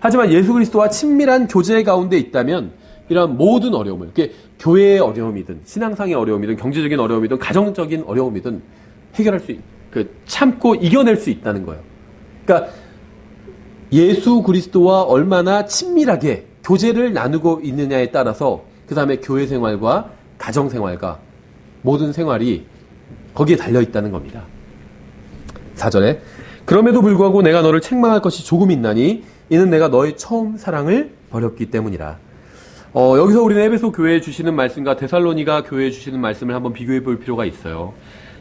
하지만 예수 그리스도와 친밀한 교제 가운데 있다면 이런 모든 어려움을, 교회의 어려움이든 신앙상의 어려움이든 경제적인 어려움이든 가정적인 어려움이든 해결할 수, 참고 이겨낼 수 있다는 거예요. 그러니까 예수 그리스도와 얼마나 친밀하게 교제를 나누고 있느냐에 따라서 그 다음에 교회 생활과 가정 생활과 모든 생활이 거기에 달려 있다는 겁니다. 4절에 그럼에도 불구하고 내가 너를 책망할 것이 조금 있나니 이는 내가 너의 처음 사랑을 버렸기 때문이라. 여기서 우리는 에베소 교회에 주시는 말씀과 데살로니가 교회에 주시는 말씀을 한번 비교해 볼 필요가 있어요.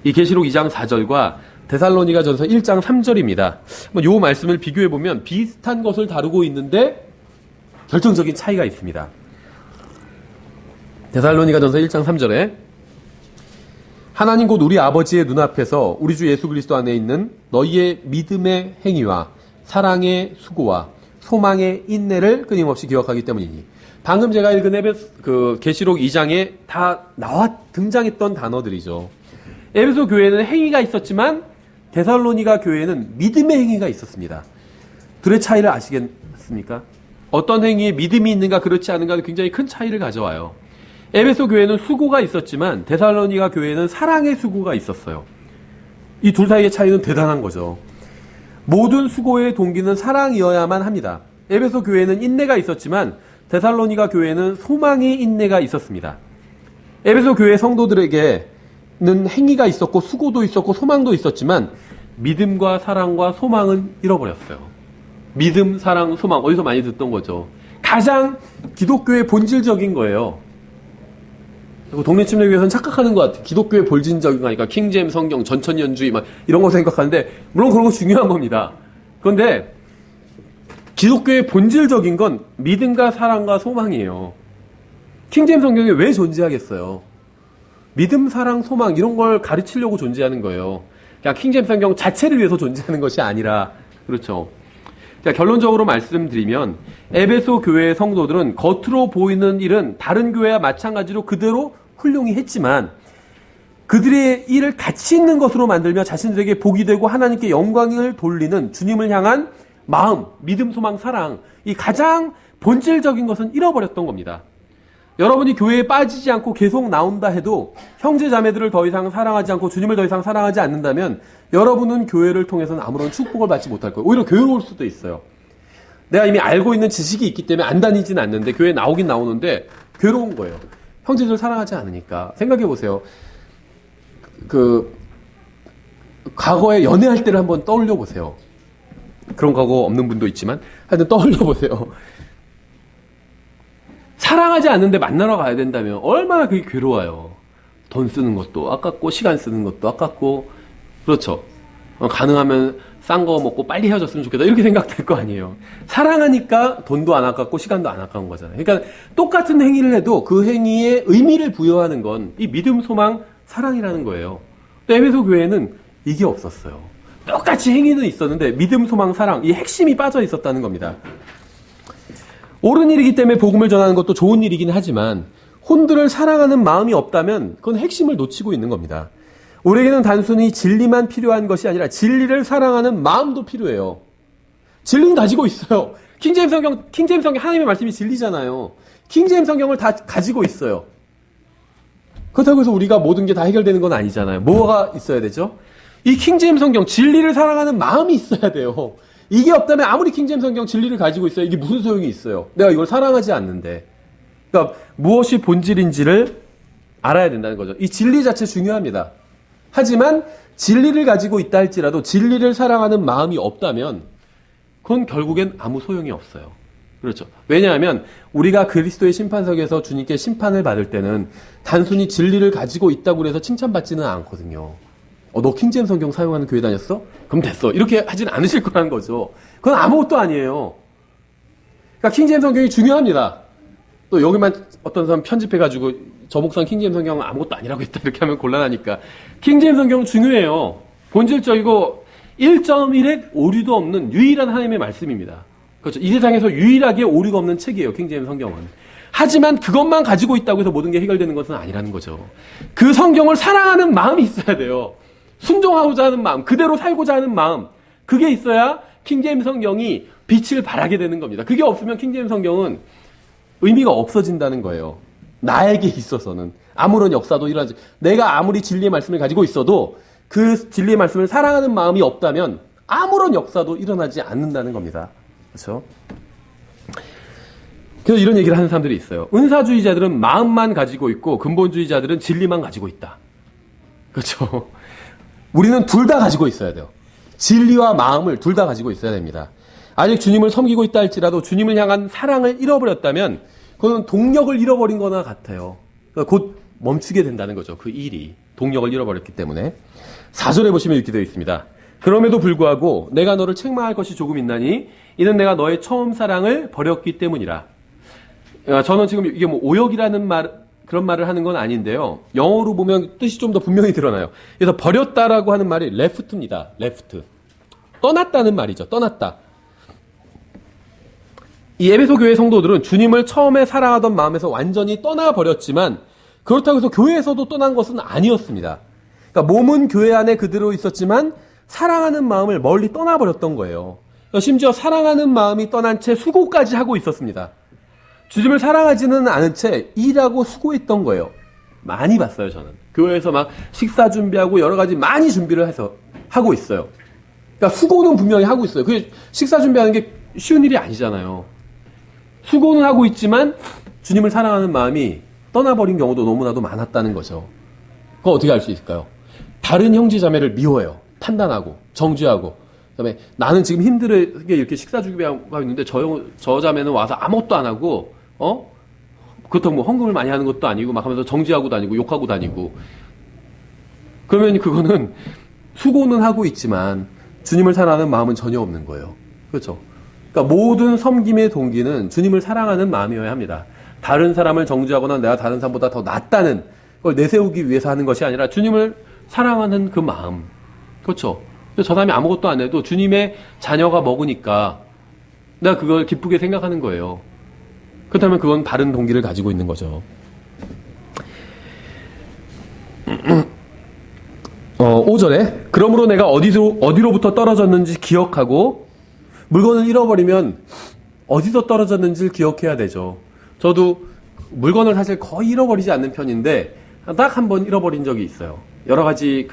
이 계시록 2장 4절과 데살로니가 전서 1장 3절입니다. 이 말씀을 비교해 보면 비슷한 것을 다루고 있는데 결정적인 차이가 있습니다. 데살로니가 전서 1장 3절에 하나님 곧 우리 아버지의 눈앞에서 우리 주 예수 그리스도 안에 있는 너희의 믿음의 행위와 사랑의 수고와 소망의 인내를 끊임없이 기억하기 때문이니. 방금 제가 읽은 계시록 2장에 다 등장했던 단어들이죠. 에베소 교회는 행위가 있었지만 데살로니가 교회는 믿음의 행위가 있었습니다. 둘의 차이를 아시겠습니까? 어떤 행위에 믿음이 있는가 그렇지 않은가는 굉장히 큰 차이를 가져와요. 에베소 교회는 수고가 있었지만 데살로니가 교회는 사랑의 수고가 있었어요. 이 둘 사이의 차이는 대단한 거죠. 모든 수고의 동기는 사랑이어야만 합니다. 에베소 교회는 인내가 있었지만 데살로니가 교회는 소망의 인내가 있었습니다. 에베소 교회 성도들에게는 행위가 있었고 수고도 있었고 소망도 있었지만 믿음과 사랑과 소망은 잃어버렸어요. 믿음, 사랑, 소망 어디서 많이 듣던 거죠. 가장 기독교의 본질적인 거예요. 독립침례교회에서는 착각하는 것 같아요. 기독교의 본질적인 거니까 킹제임 성경, 전천년주의 막 이런 거 생각하는데 물론 그런 거 중요한 겁니다. 그런데 기독교의 본질적인 건 믿음과 사랑과 소망이에요. 킹제임 성경이 왜 존재하겠어요? 믿음, 사랑, 소망 이런 걸 가르치려고 존재하는 거예요. 그냥 킹제임 성경 자체를 위해서 존재하는 것이 아니라 그렇죠. 자, 결론적으로 말씀드리면 에베소 교회의 성도들은 겉으로 보이는 일은 다른 교회와 마찬가지로 그대로 훌륭히 했지만 그들의 일을 가치 있는 것으로 만들며 자신들에게 복이 되고 하나님께 영광을 돌리는 주님을 향한 마음, 믿음, 소망, 사랑 이 가장 본질적인 것은 잃어버렸던 겁니다. 여러분이 교회에 빠지지 않고 계속 나온다 해도 형제 자매들을 더 이상 사랑하지 않고 주님을 더 이상 사랑하지 않는다면 여러분은 교회를 통해서는 아무런 축복을 받지 못할 거예요. 오히려 괴로울 수도 있어요. 내가 이미 알고 있는 지식이 있기 때문에 안 다니진 않는데 교회에 나오긴 나오는데 괴로운 거예요. 형제들 사랑하지 않으니까. 생각해 보세요. 과거에 연애할 때를 한번 떠올려 보세요. 그런 과거 없는 분도 있지만 하여튼 떠올려 보세요. 사랑하지 않는데 만나러 가야 된다면 얼마나 그게 괴로워요. 돈 쓰는 것도 아깝고 시간 쓰는 것도 아깝고 그렇죠. 가능하면 싼 거 먹고 빨리 헤어졌으면 좋겠다 이렇게 생각될 거 아니에요. 사랑하니까 돈도 안 아깝고 시간도 안 아까운 거잖아요. 그러니까 똑같은 행위를 해도 그 행위에 의미를 부여하는 건 이 믿음, 소망, 사랑이라는 거예요. 또 에베소 교회는 이게 없었어요. 똑같이 행위는 있었는데 믿음, 소망, 사랑 이 핵심이 빠져 있었다는 겁니다. 옳은 일이기 때문에 복음을 전하는 것도 좋은 일이긴 하지만 혼들을 사랑하는 마음이 없다면 그건 핵심을 놓치고 있는 겁니다. 우리에게는 단순히 진리만 필요한 것이 아니라 진리를 사랑하는 마음도 필요해요. 진리는 가지고 있어요. 킹제임 성경 하나님의 말씀이 진리잖아요. 킹제임 성경을 다 가지고 있어요. 그렇다고 해서 우리가 모든 게 다 해결되는 건 아니잖아요. 뭐가 있어야 되죠? 이 킹제임 성경 진리를 사랑하는 마음이 있어야 돼요. 이게 없다면 아무리 킹제임 성경 진리를 가지고 있어요. 이게 무슨 소용이 있어요? 내가 이걸 사랑하지 않는데. 그러니까 무엇이 본질인지를 알아야 된다는 거죠. 이 진리 자체 중요합니다. 하지만 진리를 가지고 있다 할지라도 진리를 사랑하는 마음이 없다면 그건 결국엔 아무 소용이 없어요. 그렇죠. 왜냐하면 우리가 그리스도의 심판석에서 주님께 심판을 받을 때는 단순히 진리를 가지고 있다고 해서 칭찬받지는 않거든요. 너 킹제임스 성경 사용하는 교회 다녔어? 그럼 됐어. 이렇게 하진 않으실 거라는 거죠. 그건 아무것도 아니에요. 그러니까 킹제임스 성경이 중요합니다. 또 여기만 어떤 사람 편집해가지고 저 목사는 킹제임스 성경은 아무것도 아니라고 했다 이렇게 하면 곤란하니까. 킹제임스 성경은 중요해요. 본질적이고 1.1의 오류도 없는 유일한 하나님의 말씀입니다. 그렇죠. 이 세상에서 유일하게 오류가 없는 책이에요. 킹제임스 성경은. 하지만 그것만 가지고 있다고 해서 모든 게 해결되는 것은 아니라는 거죠. 그 성경을 사랑하는 마음이 있어야 돼요. 순종하고자 하는 마음, 그대로 살고자 하는 마음, 그게 있어야 킹제임스 성경이 빛을 발하게 되는 겁니다. 그게 없으면 킹제임스 성경은 의미가 없어진다는 거예요. 나에게 있어서는 아무런 역사도 일어나지, 내가 아무리 진리의 말씀을 가지고 있어도 그 진리의 말씀을 사랑하는 마음이 없다면 아무런 역사도 일어나지 않는다는 겁니다. 그렇죠? 그래서 이런 얘기를 하는 사람들이 있어요. 은사주의자들은 마음만 가지고 있고 근본주의자들은 진리만 가지고 있다. 그렇죠? 우리는 둘 다 가지고 있어야 돼요. 진리와 마음을 둘 다 가지고 있어야 됩니다. 아직 주님을 섬기고 있다 할지라도 주님을 향한 사랑을 잃어버렸다면 그건 동력을 잃어버린 거나 같아요. 그러니까 곧 멈추게 된다는 거죠. 그 일이. 동력을 잃어버렸기 때문에. 4절에 보시면 이렇게 되어 있습니다. 그럼에도 불구하고 내가 너를 책망할 것이 조금 있나니 이는 내가 너의 처음 사랑을 버렸기 때문이라. 저는 지금 이게 뭐 오역이라는 그런 말을 하는 건 아닌데요. 영어로 보면 뜻이 좀 더 분명히 드러나요. 그래서 버렸다라고 하는 말이 left입니다. left. 떠났다는 말이죠. 떠났다. 이 에베소 교회 성도들은 주님을 처음에 사랑하던 마음에서 완전히 떠나버렸지만 그렇다고 해서 교회에서도 떠난 것은 아니었습니다. 그러니까 몸은 교회 안에 그대로 있었지만 사랑하는 마음을 멀리 떠나버렸던 거예요. 심지어 사랑하는 마음이 떠난 채 수고까지 하고 있었습니다. 주님을 사랑하지는 않은 채 일하고 수고했던 거예요. 많이 봤어요, 저는. 교회에서 막 식사 준비하고 여러 가지 많이 준비를 해서 하고 있어요. 그러니까 수고는 분명히 하고 있어요. 그 식사 준비하는 게 쉬운 일이 아니잖아요. 수고는 하고 있지만 주님을 사랑하는 마음이 떠나버린 경우도 너무나도 많았다는 거죠. 그거 어떻게 알 수 있을까요? 다른 형제 자매를 미워해요. 판단하고 정죄하고 그다음에 나는 지금 힘들게 이렇게 식사 준비하고 있는데 저 자매는 와서 아무것도 안 하고 그렇다고 뭐 헌금을 많이 하는 것도 아니고 막 하면서 정죄하고 다니고 욕하고 다니고 그러면 그거는 수고는 하고 있지만 주님을 사랑하는 마음은 전혀 없는 거예요. 그렇죠? 그러니까 모든 섬김의 동기는 주님을 사랑하는 마음이어야 합니다. 다른 사람을 정죄하거나 내가 다른 사람보다 더 낫다는 걸 내세우기 위해서 하는 것이 아니라 주님을 사랑하는 그 마음. 그렇죠? 저 사람이 아무것도 안 해도 주님의 자녀가 먹으니까 내가 그걸 기쁘게 생각하는 거예요. 그렇다면 그건 다른 동기를 가지고 있는 거죠. 5절에 그러므로 내가 어디로부터 떨어졌는지 기억하고 물건을 잃어버리면 어디서 떨어졌는지를 기억해야 되죠. 저도 물건을 사실 거의 잃어버리지 않는 편인데 딱 한 번 잃어버린 적이 있어요. 여러 가지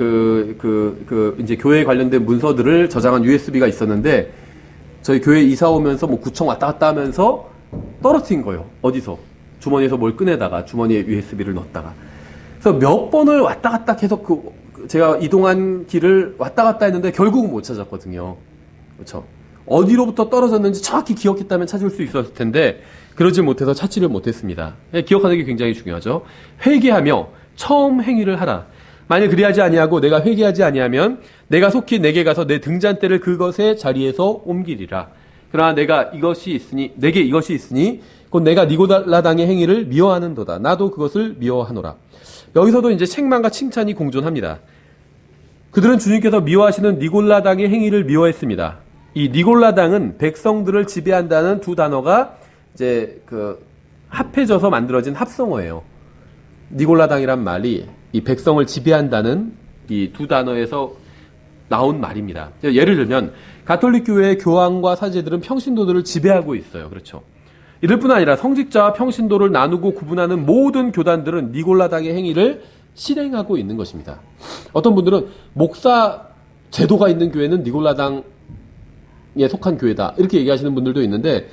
이제 교회에 관련된 문서들을 저장한 USB가 있었는데 저희 교회 이사 오면서 뭐 구청 왔다 갔다 하면서 떨어뜨린 거예요. 어디서? 주머니에서 뭘 꺼내다가 주머니에 USB를 넣었다가. 그래서 몇 번을 왔다 갔다 계속 제가 이동한 길을 왔다 갔다 했는데 결국은 못 찾았거든요. 그렇죠? 어디로부터 떨어졌는지 정확히 기억했다면 찾을 수 있었을 텐데 그러지 못해서 찾지를 못했습니다. 기억하는 게 굉장히 중요하죠. 회개하며 처음 행위를 하라. 만일 그리하지 아니하고 내가 회개하지 아니하면 내가 속히 내게 가서 내 등잔대를 그것의 자리에서 옮기리라. 그러나 내게 이것이 있으니 곧 내가 니고라당의 행위를 미워하는도다. 나도 그것을 미워하노라. 여기서도 이제 책망과 칭찬이 공존합니다. 그들은 주님께서 미워하시는 니골라당의 행위를 미워했습니다. 이 니골라당은 백성들을 지배한다는 두 단어가 이제 합해져서 만들어진 합성어예요. 니골라당이란 말이 이 백성을 지배한다는 이 두 단어에서 나온 말입니다. 예를 들면 가톨릭 교회의 교황과 사제들은 평신도들을 지배하고 있어요. 그렇죠? 이럴 뿐 아니라 성직자와 평신도를 나누고 구분하는 모든 교단들은 니골라당의 행위를 실행하고 있는 것입니다. 어떤 분들은 목사 제도가 있는 교회는 니골라당에 속한 교회다 이렇게 얘기하시는 분들도 있는데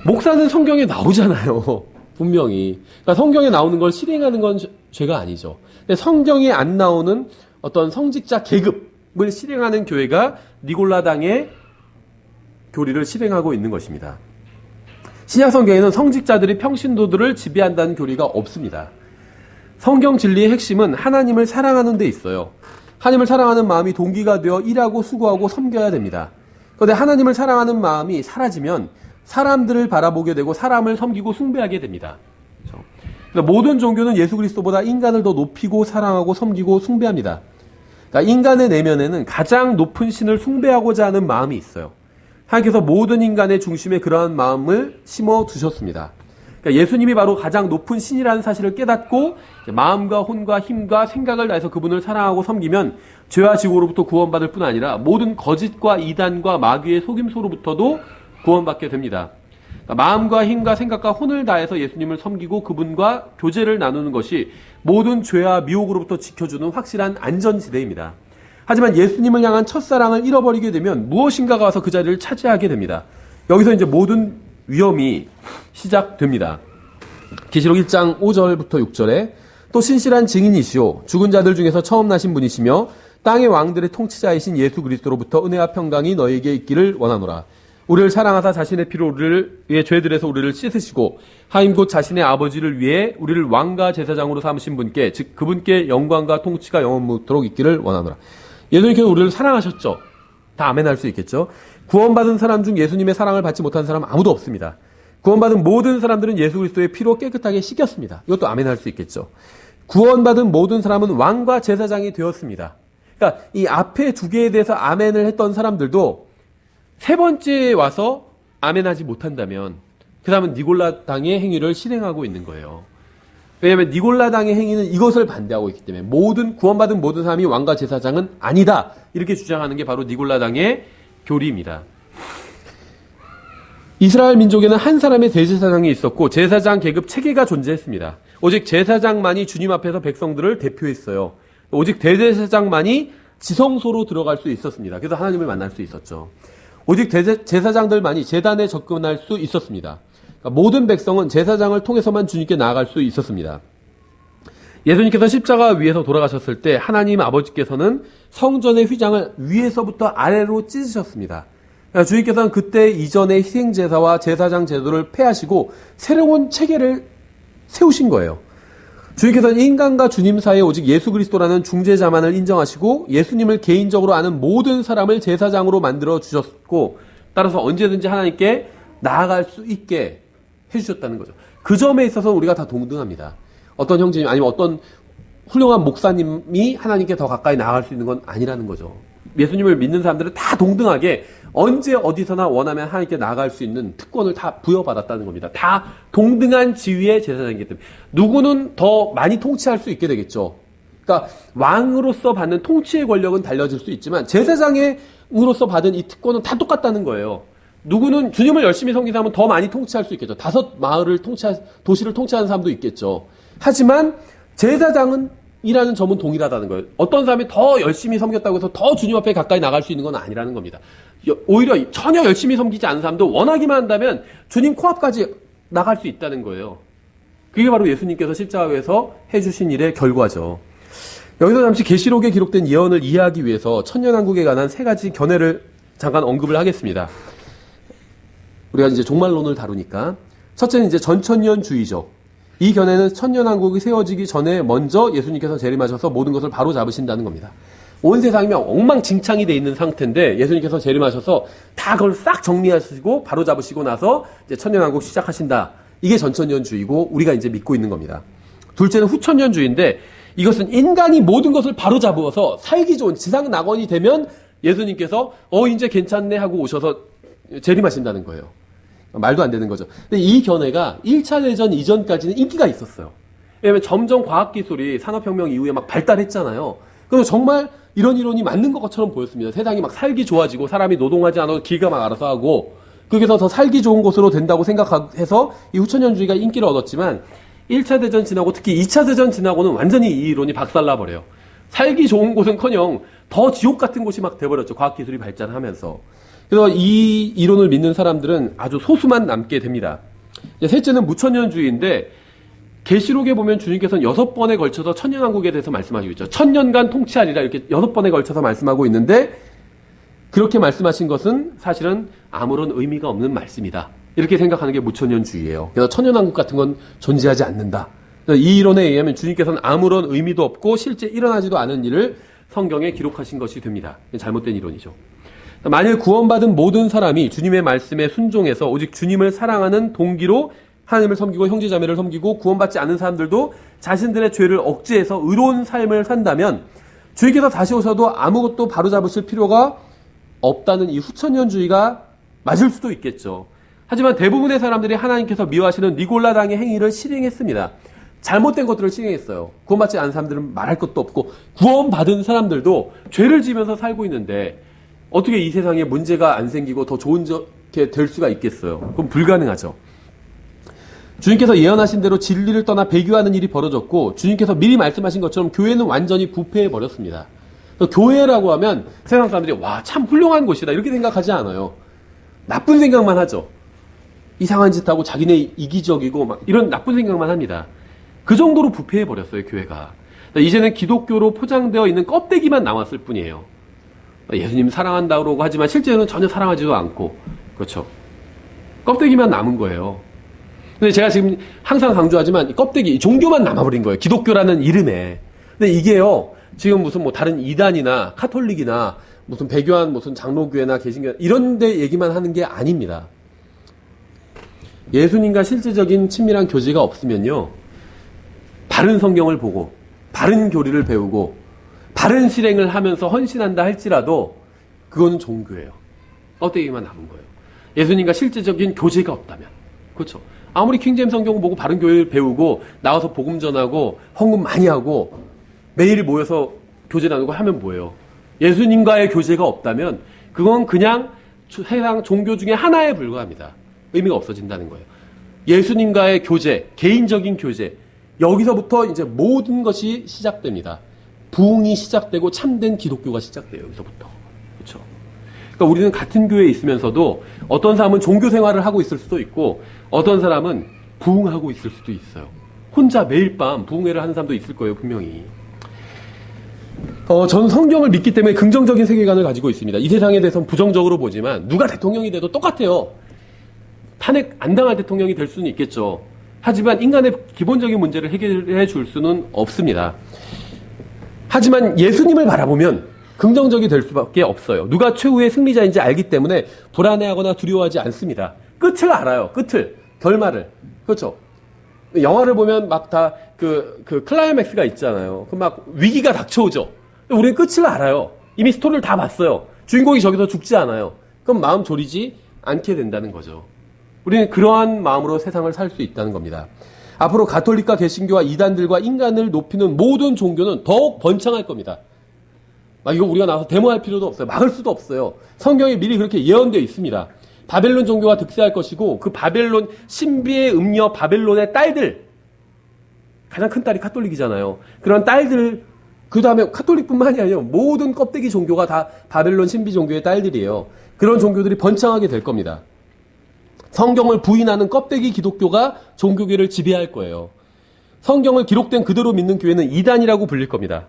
목사는 성경에 나오잖아요. 분명히. 그러니까 성경에 나오는 걸 실행하는 건 죄가 아니죠. 근데 성경에 안 나오는 어떤 성직자 계급을 실행하는 교회가 니골라당의 교리를 실행하고 있는 것입니다. 신약 성경에는 성직자들이 평신도들을 지배한다는 교리가 없습니다. 성경 진리의 핵심은 하나님을 사랑하는 데 있어요. 하나님을 사랑하는 마음이 동기가 되어 일하고 수고하고 섬겨야 됩니다. 그런데 하나님을 사랑하는 마음이 사라지면 사람들을 바라보게 되고 사람을 섬기고 숭배하게 됩니다. 그렇죠? 그러니까 모든 종교는 예수 그리스도보다 인간을 더 높이고 사랑하고 섬기고 숭배합니다. 그러니까 인간의 내면에는 가장 높은 신을 숭배하고자 하는 마음이 있어요. 하나님께서 모든 인간의 중심에 그러한 마음을 심어 두셨습니다. 그러니까 예수님이 바로 가장 높은 신이라는 사실을 깨닫고 마음과 혼과 힘과 생각을 다해서 그분을 사랑하고 섬기면 죄와 지옥으로부터 구원받을 뿐 아니라 모든 거짓과 이단과 마귀의 속임수로부터도 구원받게 됩니다. 그러니까 마음과 힘과 생각과 혼을 다해서 예수님을 섬기고 그분과 교제를 나누는 것이 모든 죄와 미혹으로부터 지켜주는 확실한 안전지대입니다. 하지만 예수님을 향한 첫사랑을 잃어버리게 되면 무엇인가가 와서 그 자리를 차지하게 됩니다. 여기서 이제 모든 위험이 시작됩니다. 계시록 1장 5절부터 6절에 또 신실한 증인이시오 죽은 자들 중에서 처음 나신 분이시며 땅의 왕들의 통치자이신 예수 그리스도로부터 은혜와 평강이 너희에게 있기를 원하노라. 우리를 사랑하사 자신의 피로 우리의 죄들에서 우리를 씻으시고 하임 곧 자신의 아버지를 위해 우리를 왕과 제사장으로 삼으신 분께 즉 그분께 영광과 통치가 영원무토록 있기를 원하노라. 예수님께서 우리를 사랑하셨죠. 다 아멘할 수 있겠죠. 구원받은 사람 중 예수님의 사랑을 받지 못한 사람 아무도 없습니다. 구원받은 모든 사람들은 예수 그리스도의 피로 깨끗하게 씻겼습니다. 이것도 아멘할 수 있겠죠. 구원받은 모든 사람은 왕과 제사장이 되었습니다. 그러니까 이 앞에 두 개에 대해서 아멘을 했던 사람들도 세 번째에 와서 아멘하지 못한다면 그 사람은 니골라당의 행위를 실행하고 있는 거예요. 왜냐하면 니골라당의 행위는 이것을 반대하고 있기 때문에 모든 구원받은 모든 사람이 왕과 제사장은 아니다. 이렇게 주장하는 게 바로 니골라당의 교리입니다. 이스라엘 민족에는 한 사람의 대제사장이 있었고 제사장 계급 체계가 존재했습니다. 오직 제사장만이 주님 앞에서 백성들을 대표했어요. 오직 대제사장만이 지성소로 들어갈 수 있었습니다. 그래서 하나님을 만날 수 있었죠. 오직 제사장들만이 제단에 접근할 수 있었습니다. 그러니까 모든 백성은 제사장을 통해서만 주님께 나아갈 수 있었습니다. 예수님께서 십자가 위에서 돌아가셨을 때 하나님 아버지께서는 성전의 휘장을 위에서부터 아래로 찢으셨습니다. 그러니까 주님께서는 그때 이전의 희생제사와 제사장 제도를 폐하시고 새로운 체계를 세우신 거예요. 주님께서는 인간과 주님 사이에 오직 예수 그리스도라는 중재자만을 인정하시고 예수님을 개인적으로 아는 모든 사람을 제사장으로 만들어 주셨고 따라서 언제든지 하나님께 나아갈 수 있게 해주셨다는 거죠. 그 점에 있어서 우리가 다 동등합니다. 어떤 형제님 아니면 어떤 훌륭한 목사님이 하나님께 더 가까이 나아갈 수 있는 건 아니라는 거죠. 예수님을 믿는 사람들은 다 동등하게 언제 어디서나 원하면 하나님께 나아갈 수 있는 특권을 다 부여받았다는 겁니다. 다 동등한 지위의 제사장이기 때문에 누구는 더 많이 통치할 수 있게 되겠죠. 그러니까 왕으로서 받는 통치의 권력은 달라질 수 있지만 제사장으로서 받은 이 특권은 다 똑같다는 거예요. 누구는 주님을 열심히 섬기는 사람은 더 많이 통치할 수 있겠죠. 5 마을을 도시를 통치하는 사람도 있겠죠. 하지만 제사장은 이라는 점은 동일하다는 거예요. 어떤 사람이 더 열심히 섬겼다고 해서 더 주님 앞에 가까이 나갈 수 있는 건 아니라는 겁니다. 오히려 전혀 열심히 섬기지 않은 사람도 원하기만 한다면 주님 코앞까지 나갈 수 있다는 거예요. 그게 바로 예수님께서 십자가에서 해주신 일의 결과죠. 여기서 잠시 계시록에 기록된 예언을 이해하기 위해서 천년왕국에 관한 3가지 견해를 잠깐 언급을 하겠습니다. 우리가 이제 종말론을 다루니까 첫째는 이제 전천년주의죠. 이 견해는 천년왕국이 세워지기 전에 먼저 예수님께서 재림하셔서 모든 것을 바로 잡으신다는 겁니다. 온 세상이 엉망진창이 돼 있는 상태인데 예수님께서 재림하셔서 다 그걸 싹 정리하시고 바로 잡으시고 나서 이제 천년왕국 시작하신다. 이게 전천년주의고 우리가 이제 믿고 있는 겁니다. 둘째는 후천년주의인데 이것은 인간이 모든 것을 바로 잡아서 살기 좋은 지상 낙원이 되면 예수님께서 이제 괜찮네 하고 오셔서 재림하신다는 거예요. 말도 안 되는 거죠. 근데 이 견해가 1차 대전 이전까지는 인기가 있었어요. 왜냐하면 점점 과학기술이 산업혁명 이후에 막 발달했잖아요. 그래서 정말 이런 이론이 맞는 것처럼 보였습니다. 세상이 막 살기 좋아지고 사람이 노동하지 않아도 길가 막 알아서 하고 그래서 더 살기 좋은 곳으로 된다고 생각해서 이 후천년주의가 인기를 얻었지만 1차 대전 지나고 특히 2차 대전 지나고는 완전히 이 이론이 박살나버려요. 살기 좋은 곳은커녕 더 지옥 같은 곳이 막 돼버렸죠. 과학기술이 발전하면서. 그래서 이 이론을 믿는 사람들은 아주 소수만 남게 됩니다. 셋째는 무천년주의인데 계시록에 보면 주님께서는 6번에 걸쳐서 천년왕국에 대해서 말씀하시고 있죠. 1000년간 통치하리라 이렇게 6번에 걸쳐서 말씀하고 있는데 그렇게 말씀하신 것은 사실은 아무런 의미가 없는 말씀이다. 이렇게 생각하는 게 무천년주의예요. 그래서 천년왕국 같은 건 존재하지 않는다. 이 이론에 의하면 주님께서는 아무런 의미도 없고 실제 일어나지도 않은 일을 성경에 기록하신 것이 됩니다. 잘못된 이론이죠. 만일 구원받은 모든 사람이 주님의 말씀에 순종해서 오직 주님을 사랑하는 동기로 하나님을 섬기고 형제자매를 섬기고 구원받지 않은 사람들도 자신들의 죄를 억제해서 의로운 삶을 산다면 주님께서 다시 오셔도 아무것도 바로잡으실 필요가 없다는 이 후천년주의가 맞을 수도 있겠죠. 하지만 대부분의 사람들이 하나님께서 미워하시는 니골라당의 행위를 실행했습니다. 잘못된 것들을 실행했어요. 구원받지 않은 사람들은 말할 것도 없고 구원받은 사람들도 죄를 지으면서 살고 있는데 어떻게 이 세상에 문제가 안 생기고 더 좋은 게 될 수가 있겠어요. 그럼 불가능하죠. 주님께서 예언하신 대로 진리를 떠나 배교하는 일이 벌어졌고 주님께서 미리 말씀하신 것처럼 교회는 완전히 부패해버렸습니다. 교회라고 하면 세상 사람들이 와, 참 훌륭한 곳이다 이렇게 생각하지 않아요. 나쁜 생각만 하죠. 이상한 짓 하고 자기네 이기적이고 막 이런 나쁜 생각만 합니다. 그 정도로 부패해버렸어요, 교회가. 이제는 기독교로 포장되어 있는 껍데기만 남았을 뿐이에요. 예수님 사랑한다 그러고 하지만 실제로는 전혀 사랑하지도 않고, 그렇죠. 껍데기만 남은 거예요. 근데 제가 지금 항상 강조하지만 이 껍데기, 종교만 남아버린 거예요. 기독교라는 이름에. 근데 이게요, 지금 무슨 뭐 다른 이단이나 카톨릭이나 무슨 배교한 무슨 장로교회나 개신교 이런 데 얘기만 하는 게 아닙니다. 예수님과 실제적인 친밀한 교제가 없으면요, 바른 성경을 보고 바른 교리를 배우고 바른 실행을 하면서 헌신한다 할지라도 그건 종교예요. 껍데기만 남은 거예요. 예수님과 실제적인 교제가 없다면. 그렇죠. 아무리 킹제임 성경 보고 바른 교리를 배우고 나와서 복음 전하고 헌금 많이 하고 매일 모여서 교제 나누고 하면 뭐예요? 예수님과의 교제가 없다면 그건 그냥 세상 종교 중에 하나에 불과합니다. 의미가 없어진다는 거예요. 예수님과의 교제, 개인적인 교제, 여기서부터 이제 모든 것이 시작됩니다. 부흥이 시작되고 참된 기독교가 시작돼요. 여기서부터. 그렇죠? 그러니까 우리는 같은 교회에 있으면서도 어떤 사람은 종교 생활을 하고 있을 수도 있고 어떤 사람은 부흥하고 있을 수도 있어요. 혼자 매일 밤 부흥회를 하는 사람도 있을 거예요. 분명히. 저는 성경을 믿기 때문에 긍정적인 세계관을 가지고 있습니다. 이 세상에 대해서는 부정적으로 보지만 누가 대통령이 돼도 똑같아요. 탄핵 안 당할 대통령이 될 수는 있겠죠. 하지만 인간의 기본적인 문제를 해결해 줄 수는 없습니다. 하지만 예수님을 바라보면 긍정적이 될 수밖에 없어요. 누가 최후의 승리자인지 알기 때문에 불안해하거나 두려워하지 않습니다. 끝을 알아요. 끝을. 결말을. 그렇죠. 영화를 보면 막 다 클라이맥스가 있잖아요. 그 막 위기가 닥쳐오죠. 우리는 끝을 알아요. 이미 스토리를 다 봤어요. 주인공이 저기서 죽지 않아요. 그럼 마음 졸이지 않게 된다는 거죠. 우리는 그러한 마음으로 세상을 살 수 있다는 겁니다. 앞으로 가톨릭과 개신교와 이단들과 인간을 높이는 모든 종교는 더욱 번창할 겁니다. 이거 우리가 나와서 데모할 필요도 없어요. 막을 수도 없어요. 성경에 미리 그렇게 예언되어 있습니다. 바벨론 종교가 득세할 것이고 그 바벨론 신비의 음녀 바벨론의 딸들, 가장 큰 딸이 카톨릭이잖아요. 그런 딸들, 그 다음에 카톨릭뿐만이 아니에요. 모든 껍데기 종교가 다 바벨론 신비 종교의 딸들이에요. 그런 종교들이 번창하게 될 겁니다. 성경을 부인하는 껍데기 기독교가 종교계를 지배할 거예요. 성경을 기록된 그대로 믿는 교회는 이단이라고 불릴 겁니다.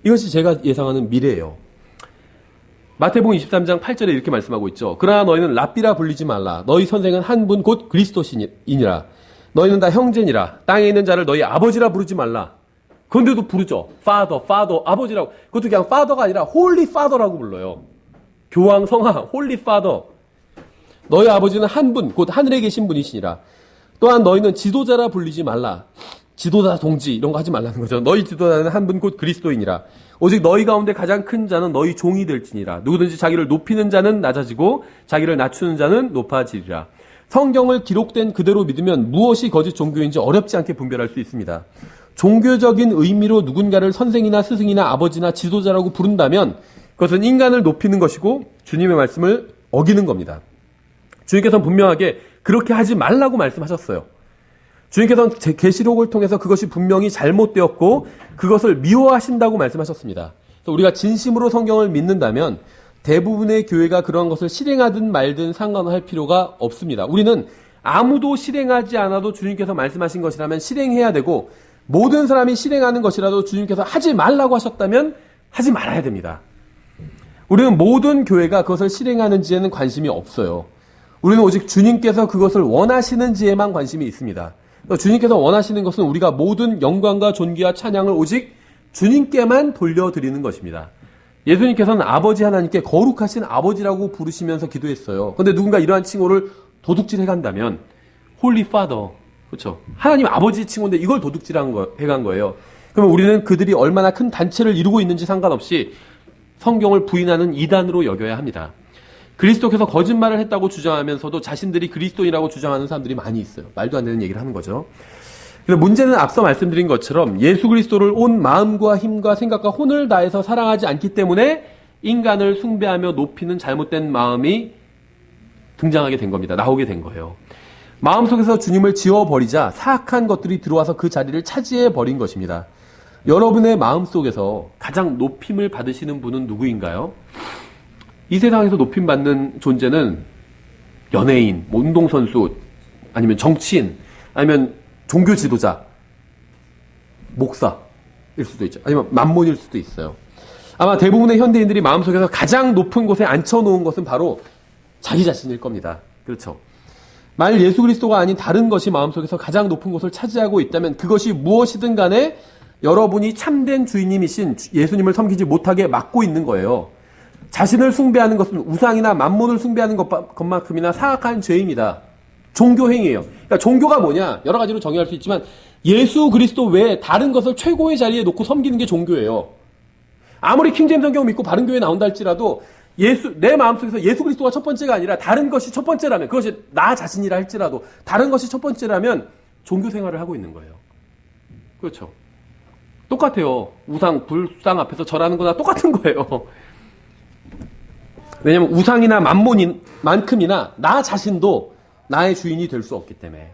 이것이 제가 예상하는 미래예요. 마태복음 23장 8절에 이렇게 말씀하고 있죠. 그러나 너희는 랍비라 불리지 말라. 너희 선생은 한 분 곧 그리스도시니라. 너희는 다 형제니라. 땅에 있는 자를 너희 아버지라 부르지 말라. 그런데도 부르죠. Father, 아버지라고. 그것도 그냥 Father가 아니라 Holy Father라고 불러요. 교황 성하, Holy Father. 너희 아버지는 한 분, 곧 하늘에 계신 분이시니라. 또한 너희는 지도자라 불리지 말라. 지도자 동지 이런 거 하지 말라는 거죠. 너희 지도자는 한 분 곧 그리스도이니라. 오직 너희 가운데 가장 큰 자는 너희 종이 될지니라. 누구든지 자기를 높이는 자는 낮아지고 자기를 낮추는 자는 높아지리라. 성경을 기록된 그대로 믿으면 무엇이 거짓 종교인지 어렵지 않게 분별할 수 있습니다. 종교적인 의미로 누군가를 선생이나 스승이나 아버지나 지도자라고 부른다면 그것은 인간을 높이는 것이고 주님의 말씀을 어기는 겁니다. 주님께서는 분명하게 그렇게 하지 말라고 말씀하셨어요. 주님께서는 계시록을 통해서 그것이 분명히 잘못되었고 그것을 미워하신다고 말씀하셨습니다. 그래서 우리가 진심으로 성경을 믿는다면 대부분의 교회가 그런 것을 실행하든 말든 상관할 필요가 없습니다. 우리는 아무도 실행하지 않아도 주님께서 말씀하신 것이라면 실행해야 되고 모든 사람이 실행하는 것이라도 주님께서 하지 말라고 하셨다면 하지 말아야 됩니다. 우리는 모든 교회가 그것을 실행하는지에는 관심이 없어요. 우리는 오직 주님께서 그것을 원하시는지에만 관심이 있습니다. 주님께서 원하시는 것은 우리가 모든 영광과 존귀와 찬양을 오직 주님께만 돌려드리는 것입니다. 예수님께서는 아버지 하나님께 거룩하신 아버지라고 부르시면서 기도했어요. 그런데 누군가 이러한 칭호를 도둑질 해간다면 홀리 파더, 그렇죠? 하나님 아버지 칭호인데 이걸 도둑질 해간 거예요. 그러면 우리는 그들이 얼마나 큰 단체를 이루고 있는지 상관없이 성경을 부인하는 이단으로 여겨야 합니다. 그리스도께서 거짓말을 했다고 주장하면서도 자신들이 그리스도인이라고 주장하는 사람들이 많이 있어요. 말도 안 되는 얘기를 하는 거죠. 그래서 문제는 앞서 말씀드린 것처럼 예수 그리스도를 온 마음과 힘과 생각과 혼을 다해서 사랑하지 않기 때문에 인간을 숭배하며 높이는 잘못된 마음이 등장하게 된 겁니다. 나오게 된 거예요. 마음속에서 주님을 지워버리자 사악한 것들이 들어와서 그 자리를 차지해버린 것입니다. 여러분의 마음속에서 가장 높임을 받으시는 분은 누구인가요? 이 세상에서 높임받는 존재는 연예인, 운동선수, 아니면 정치인, 아니면 종교 지도자, 목사일 수도 있죠. 아니면 만몬일 수도 있어요. 아마 대부분의 현대인들이 마음속에서 가장 높은 곳에 앉혀놓은 것은 바로 자기 자신일 겁니다. 그렇죠. 만일 예수 그리스도가 아닌 다른 것이 마음속에서 가장 높은 곳을 차지하고 있다면 그것이 무엇이든 간에 여러분이 참된 주인님이신 예수님을 섬기지 못하게 막고 있는 거예요. 자신을 숭배하는 것은 우상이나 만몬을 숭배하는 것만큼이나 사악한 죄입니다. 종교행위예요. 그러니까 종교가 뭐냐? 여러 가지로 정의할 수 있지만 예수 그리스도 외에 다른 것을 최고의 자리에 놓고 섬기는 게 종교예요. 아무리 킹제임스 성경을 믿고 바른교회에 나온다 할지라도 내 마음속에서 예수 그리스도가 첫 번째가 아니라 다른 것이 첫 번째라면, 그것이 나 자신이라 할지라도 다른 것이 첫 번째라면 종교 생활을 하고 있는 거예요. 그렇죠. 똑같아요. 우상, 불상 앞에서 절하는 거나 똑같은 거예요. 왜냐면 우상이나 만몬만큼이나 나 자신도 나의 주인이 될 수 없기 때문에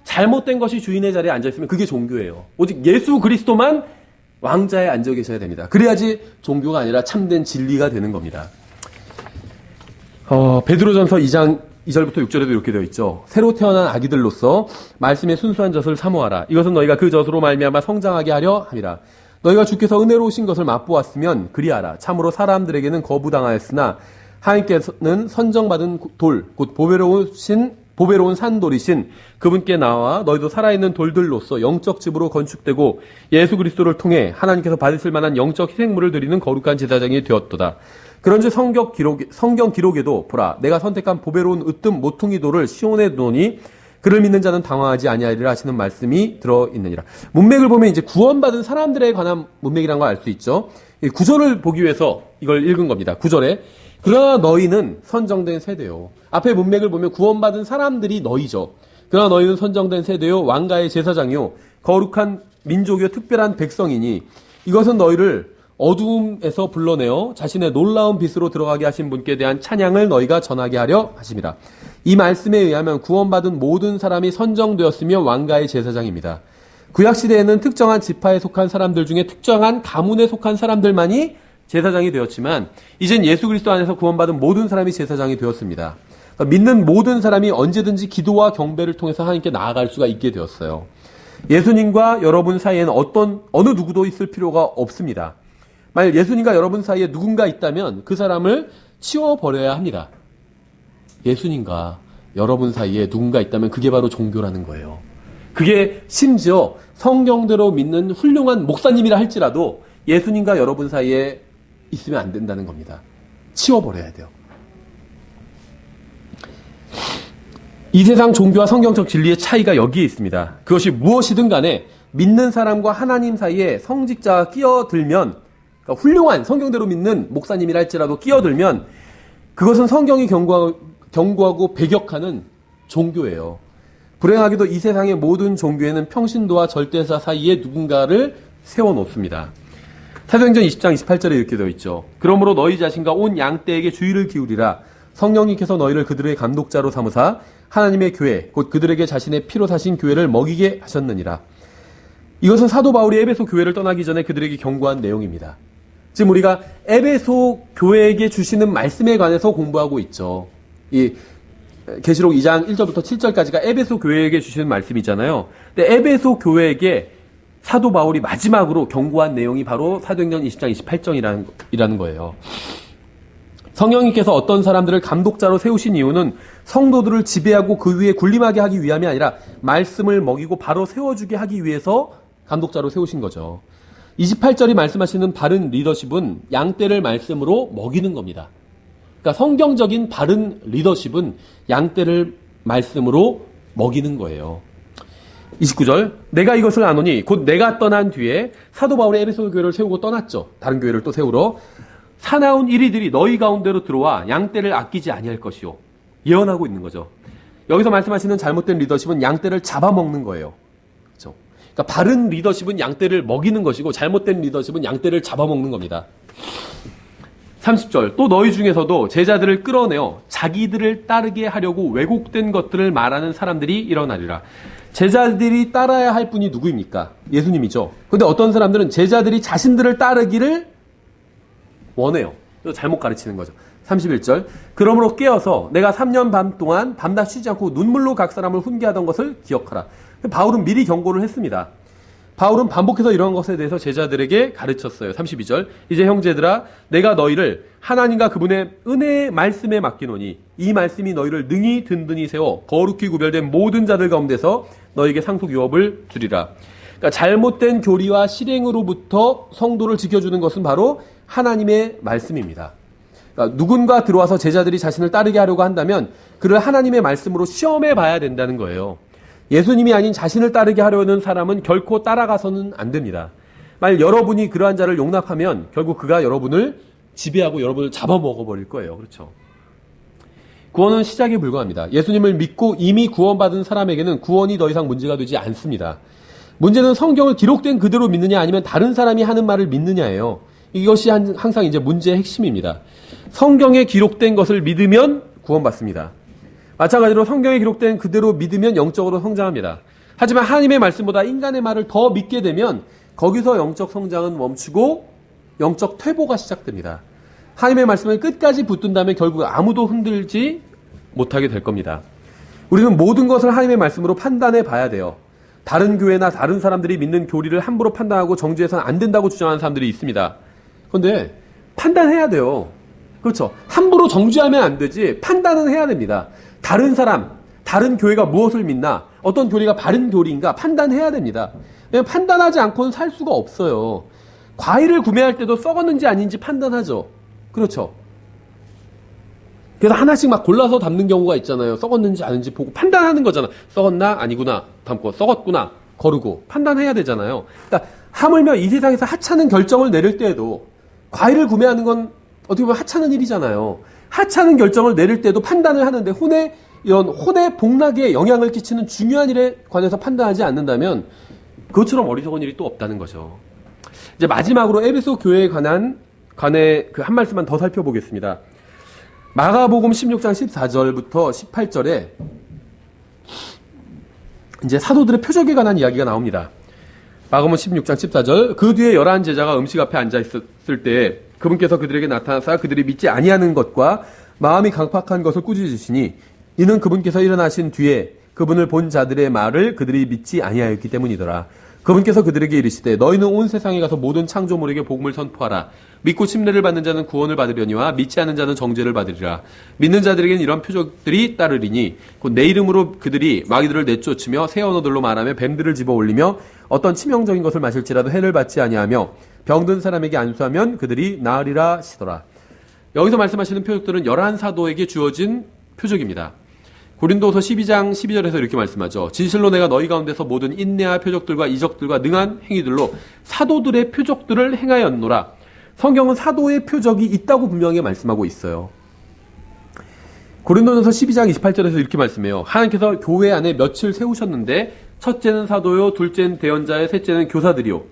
잘못된 것이 주인의 자리에 앉아있으면 그게 종교예요. 오직 예수 그리스도만 왕자에 앉아 계셔야 됩니다. 그래야지 종교가 아니라 참된 진리가 되는 겁니다. 베드로전서 2장 2절부터 6절에도 이렇게 되어 있죠. 새로 태어난 아기들로서 말씀의 순수한 젖을 사모하라. 이것은 너희가 그 젖으로 말미암아 성장하게 하려 함이라. 너희가 주께서 은혜로우신 것을 맛보았으면 그리하라. 참으로 사람들에게는 거부당하였으나 하나님께서는 선정받은 돌, 곧 보배로운 산돌이신 그분께 나와 너희도 살아있는 돌들로서 영적 집으로 건축되고 예수 그리스도를 통해 하나님께서 받으실 만한 영적 희생물을 드리는 거룩한 제사장이 되었도다. 그런즉 성경 기록에도 보라, 내가 선택한 보배로운 으뜸 모퉁이 돌을 시온에 두노니 그를 믿는 자는 당황하지 아니하리라 하시는 말씀이 들어있느니라. 문맥을 보면 이제 구원받은 사람들에 관한 문맥이라는 걸 알 수 있죠. 구절을 보기 위해서 이걸 읽은 겁니다. 9절에 그러나 너희는 선정된 세대요. 앞에 문맥을 보면 구원받은 사람들이 너희죠. 그러나 너희는 선정된 세대요, 왕가의 제사장이요, 거룩한 민족이요, 특별한 백성이니 이것은 너희를 어두움에서 불러내어 자신의 놀라운 빛으로 들어가게 하신 분께 대한 찬양을 너희가 전하게 하려 하심이라. 이 말씀에 의하면 구원받은 모든 사람이 선정되었으며 왕가의 제사장입니다. 구약시대에는 특정한 지파에 속한 사람들 중에 특정한 가문에 속한 사람들만이 제사장이 되었지만 이젠 예수 그리스도 안에서 구원받은 모든 사람이 제사장이 되었습니다. 그러니까 믿는 모든 사람이 언제든지 기도와 경배를 통해서 하나님께 나아갈 수가 있게 되었어요. 예수님과 여러분 사이에는 어느 누구도 있을 필요가 없습니다. 만일 예수님과 여러분 사이에 누군가 있다면 그 사람을 치워버려야 합니다. 예수님과 여러분 사이에 누군가 있다면 그게 바로 종교라는 거예요. 그게 심지어 성경대로 믿는 훌륭한 목사님이라 할지라도 예수님과 여러분 사이에 있으면 안 된다는 겁니다. 치워버려야 돼요. 이 세상 종교와 성경적 진리의 차이가 여기에 있습니다. 그것이 무엇이든 간에 믿는 사람과 하나님 사이에 성직자가 끼어들면, 그러니까 훌륭한 성경대로 믿는 목사님이라 할지라도 끼어들면 그것은 성경이 경고하고 배격하는 종교예요. 불행하게도 이 세상의 모든 종교에는 평신도와 절대자 사이에 누군가를 세워놓습니다. 사도행전 20장 28절에 이렇게 되어 있죠. 그러므로 너희 자신과 온 양떼에게 주의를 기울이라. 성령님께서 너희를 그들의 감독자로 삼으사 하나님의 교회, 곧 그들에게 자신의 피로 사신 교회를 먹이게 하셨느니라. 이것은 사도 바울이 에베소 교회를 떠나기 전에 그들에게 경고한 내용입니다. 지금 우리가 에베소 교회에게 주시는 말씀에 관해서 공부하고 있죠. 이 계시록 2장 1절부터 7절까지가 에베소 교회에게 주시는 말씀이잖아요. 근데 에베소 교회에게 사도 바울이 마지막으로 경고한 내용이 바로 사도행전 20장 28절이라는 거예요. 성령님께서 어떤 사람들을 감독자로 세우신 이유는 성도들을 지배하고 그 위에 군림하게 하기 위함이 아니라 말씀을 먹이고 바로 세워주게 하기 위해서 감독자로 세우신 거죠. 28절이 말씀하시는 바른 리더십은 양떼를 말씀으로 먹이는 겁니다. 그러니까 성경적인 바른 리더십은 양떼를 말씀으로 먹이는 거예요. 29절, 내가 이것을 아노니 곧 내가 떠난 뒤에 사도 바울이 에베소 교회를 세우고 떠났죠. 다른 교회를 또 세우러. 사나운 이리들이 너희 가운데로 들어와 양떼를 아끼지 아니할 것이요. 예언하고 있는 거죠. 여기서 말씀하시는 잘못된 리더십은 양떼를 잡아먹는 거예요. 그렇죠? 그러니까 바른 리더십은 양떼를 먹이는 것이고 잘못된 리더십은 양떼를 잡아먹는 겁니다. 30절, 또 너희 중에서도 제자들을 끌어내어 자기들을 따르게 하려고 왜곡된 것들을 말하는 사람들이 일어나리라. 제자들이 따라야 할 분이 누구입니까? 예수님이죠. 그런데 어떤 사람들은 제자들이 자신들을 따르기를 원해요. 잘못 가르치는 거죠. 31절, 그러므로 깨어서 내가 3년 반 동안 밤낮 쉬지 않고 눈물로 각 사람을 훈계하던 것을 기억하라. 바울은 미리 경고를 했습니다. 바울은 반복해서 이런 것에 대해서 제자들에게 가르쳤어요. 32절, 이제 형제들아 내가 너희를 하나님과 그분의 은혜의 말씀에 맡기노니 이 말씀이 너희를 능히 든든히 세워 거룩히 구별된 모든 자들 가운데서 너희에게 상속 유업을 주리라. 그러니까 잘못된 교리와 실행으로부터 성도를 지켜주는 것은 바로 하나님의 말씀입니다. 그러니까 누군가 들어와서 제자들이 자신을 따르게 하려고 한다면 그를 하나님의 말씀으로 시험해 봐야 된다는 거예요. 예수님이 아닌 자신을 따르게 하려는 사람은 결코 따라가서는 안 됩니다. 만약 여러분이 그러한 자를 용납하면 결국 그가 여러분을 지배하고 여러분을 잡아먹어버릴 거예요. 그렇죠? 구원은 시작에 불과합니다. 예수님을 믿고 이미 구원받은 사람에게는 구원이 더 이상 문제가 되지 않습니다. 문제는 성경을 기록된 그대로 믿느냐 아니면 다른 사람이 하는 말을 믿느냐예요. 이것이 항상 이제 문제의 핵심입니다. 성경에 기록된 것을 믿으면 구원받습니다. 마찬가지로 성경에 기록된 그대로 믿으면 영적으로 성장합니다. 하지만 하나님의 말씀보다 인간의 말을 더 믿게 되면 거기서 영적 성장은 멈추고 영적 퇴보가 시작됩니다. 하나님의 말씀을 끝까지 붙든다면 결국 아무도 흔들지 못하게 될 겁니다. 우리는 모든 것을 하나님의 말씀으로 판단해 봐야 돼요. 다른 교회나 다른 사람들이 믿는 교리를 함부로 판단하고 정죄해서는 안 된다고 주장하는 사람들이 있습니다. 그런데 판단해야 돼요. 그렇죠? 함부로 정죄하면 안 되지 판단은 해야 됩니다. 다른 사람, 다른 교회가 무엇을 믿나, 어떤 교리가 바른 교리인가 판단해야 됩니다. 그냥 판단하지 않고는 살 수가 없어요. 과일을 구매할 때도 썩었는지 아닌지 판단하죠. 그렇죠? 그래서 하나씩 막 골라서 담는 경우가 있잖아요. 썩었는지 아닌지 보고 판단하는 거잖아. 썩었나? 아니구나. 담고 썩었구나. 거르고 판단해야 되잖아요. 그러니까 하물며 이 세상에서 하찮은 결정을 내릴 때에도 과일을 구매하는 건 어떻게 보면 하찮은 일이잖아요. 하찮은 결정을 내릴 때도 판단을 하는데 이런 혼의 복락에 영향을 끼치는 중요한 일에 관해서 판단하지 않는다면 그것처럼 어리석은 일이 또 없다는 거죠. 이제 마지막으로 에베소 교회에 관해 그 한 말씀만 더 살펴보겠습니다. 마가복음 16장 14절부터 18절에 이제 사도들의 표적에 관한 이야기가 나옵니다. 마가복음 16장 14절, 그 뒤에 11 제자가 음식 앞에 앉아 있었을 때 그분께서 그들에게 나타나사 그들이 믿지 아니하는 것과 마음이 강팍한 것을 꾸짖으시니 이는 그분께서 일어나신 뒤에 그분을 본 자들의 말을 그들이 믿지 아니하였기 때문이더라. 그분께서 그들에게 이르시되 너희는 온 세상에 가서 모든 창조물에게 복음을 선포하라. 믿고 침례를 받는 자는 구원을 받으려니와 믿지 않는 자는 정죄를 받으리라. 믿는 자들에게는 이런 표적들이 따르리니 곧 내 이름으로 그들이 마귀들을 내쫓으며 새 언어들로 말하며 뱀들을 집어올리며 어떤 치명적인 것을 마실지라도 해를 받지 아니하며 병든 사람에게 안수하면 그들이 나으리라 하시더라. 여기서 말씀하시는 표적들은 11사도에게 주어진 표적입니다. 고린도서 12장 12절에서 이렇게 말씀하죠. 진실로 내가 너희 가운데서 모든 인내와 표적들과 이적들과 능한 행위들로 사도들의 표적들을 행하였노라. 성경은 사도의 표적이 있다고 분명히 말씀하고 있어요. 고린도전서 12장 28절에서 이렇게 말씀해요. 하나님께서 교회 안에 며칠 세우셨는데 첫째는 사도요, 둘째는 대언자요, 셋째는 교사들이요.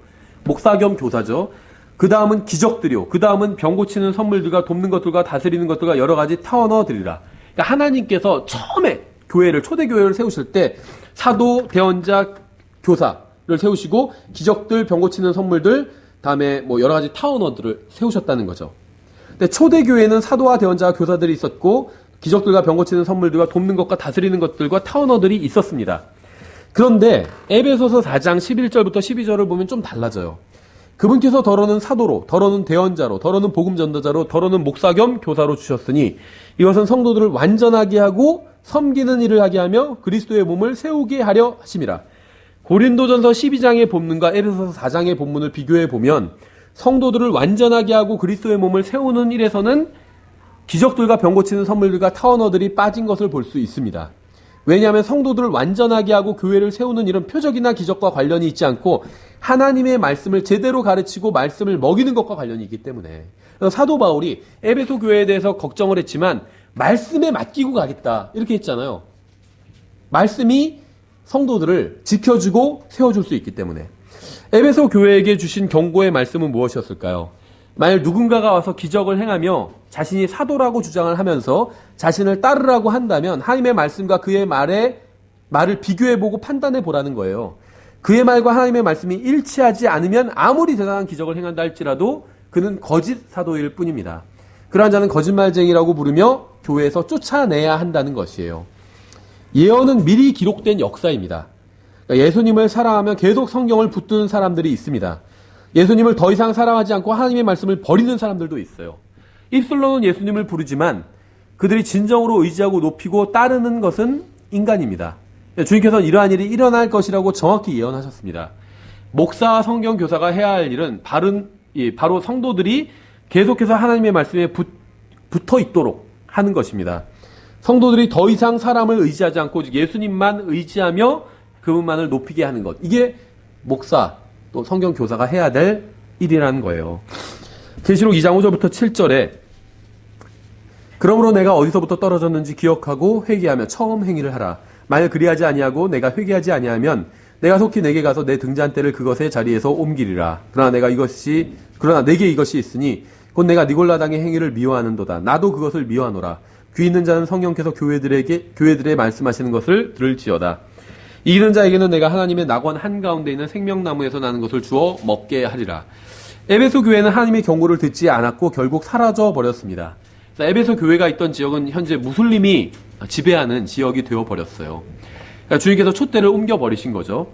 목사 겸 교사죠. 그 다음은 기적들이요. 그 다음은 병 고치는 선물들과 돕는 것들과 다스리는 것들과 여러 가지 타원어들이라. 그러니까 하나님께서 처음에 교회를, 초대교회를 세우실 때 사도, 대언자, 교사를 세우시고 기적들, 병 고치는 선물들, 다음에 뭐 여러 가지 타원어들을 세우셨다는 거죠. 근데 초대교회는 사도와 대언자와 교사들이 있었고 기적들과 병 고치는 선물들과 돕는 것과 다스리는 것들과 타원어들이 있었습니다. 그런데 에베소서 4장 11절부터 12절을 보면 좀 달라져요. 그분께서 더러는 사도로, 더러는 대언자로, 더러는 복음 전도자로, 더러는 목사 겸 교사로 주셨으니 이것은 성도들을 완전하게 하고 섬기는 일을 하게 하며 그리스도의 몸을 세우게 하려 하심이라. 고린도전서 12장의 본문과 에베소서 4장의 본문을 비교해 보면 성도들을 완전하게 하고 그리스도의 몸을 세우는 일에서는 기적들과 병 고치는 선물들과 타원어들이 빠진 것을 볼 수 있습니다. 왜냐하면 성도들을 완전하게 하고 교회를 세우는 일은 표적이나 기적과 관련이 있지 않고 하나님의 말씀을 제대로 가르치고 말씀을 먹이는 것과 관련이 있기 때문에, 그래서 사도 바울이 에베소 교회에 대해서 걱정을 했지만 말씀에 맡기고 가겠다 이렇게 했잖아요. 말씀이 성도들을 지켜주고 세워줄 수 있기 때문에. 에베소 교회에게 주신 경고의 말씀은 무엇이었을까요? 만약 누군가가 와서 기적을 행하며 자신이 사도라고 주장을 하면서 자신을 따르라고 한다면 하나님의 말씀과 그의 말을 비교해보고 판단해보라는 거예요. 그의 말과 하나님의 말씀이 일치하지 않으면 아무리 대단한 기적을 행한다 할지라도 그는 거짓 사도일 뿐입니다. 그러한 자는 거짓말쟁이라고 부르며 교회에서 쫓아내야 한다는 것이에요. 예언은 미리 기록된 역사입니다. 그러니까 예수님을 사랑하며 계속 성경을 붙드는 사람들이 있습니다. 예수님을 더 이상 사랑하지 않고 하나님의 말씀을 버리는 사람들도 있어요. 입술로는 예수님을 부르지만 그들이 진정으로 의지하고 높이고 따르는 것은 인간입니다. 주님께서는 이러한 일이 일어날 것이라고 정확히 예언하셨습니다. 목사와 성경 교사가 해야 할 일은 바로 성도들이 계속해서 하나님의 말씀에 붙어 있도록 하는 것입니다. 성도들이 더 이상 사람을 의지하지 않고 예수님만 의지하며 그분만을 높이게 하는 것. 이게 목사 또 성경 교사가 해야 될 일이라는 거예요. 계시록 2장 5절부터 7절에 그러므로 내가 어디서부터 떨어졌는지 기억하고 회개하며 처음 행위를 하라. 만약 그리하지 아니하고 내가 회개하지 아니하면 내가 속히 내게 가서 내 등잔대를 그것의 자리에서 옮기리라. 그러나 내게 이것이 있으니 곧 내가 니골라당의 행위를 미워하는도다. 나도 그것을 미워하노라. 귀 있는 자는 성령께서 교회들의 말씀하시는 것을 들을지어다. 이기는 자에게는 내가 하나님의 낙원 한가운데 있는 생명나무에서 나는 것을 주어 먹게 하리라. 에베소 교회는 하나님의 경고를 듣지 않았고 결국 사라져 버렸습니다. 에베소 교회가 있던 지역은 현재 무슬림이 지배하는 지역이 되어버렸어요. 그러니까 주님께서 촛대를 옮겨버리신 거죠.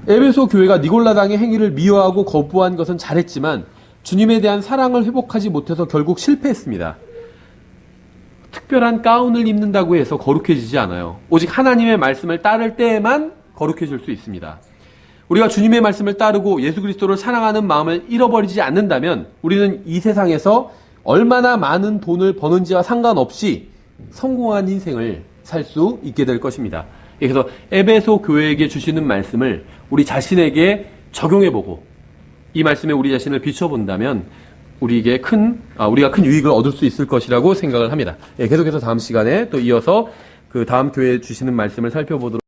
에베소 교회가 니골라당의 행위를 미워하고 거부한 것은 잘했지만 주님에 대한 사랑을 회복하지 못해서 결국 실패했습니다. 특별한 가운을 입는다고 해서 거룩해지지 않아요. 오직 하나님의 말씀을 따를 때에만 거룩해질 수 있습니다. 우리가 주님의 말씀을 따르고 예수 그리스도를 사랑하는 마음을 잃어버리지 않는다면 우리는 이 세상에서 얼마나 많은 돈을 버는지와 상관없이 성공한 인생을 살 수 있게 될 것입니다. 그래서 에베소 교회에게 주시는 말씀을 우리 자신에게 적용해보고 이 말씀에 우리 자신을 비춰본다면 우리가 큰 유익을 얻을 수 있을 것이라고 생각을 합니다. 계속해서 다음 시간에 또 이어서 그 다음 교회에 주시는 말씀을 살펴보도록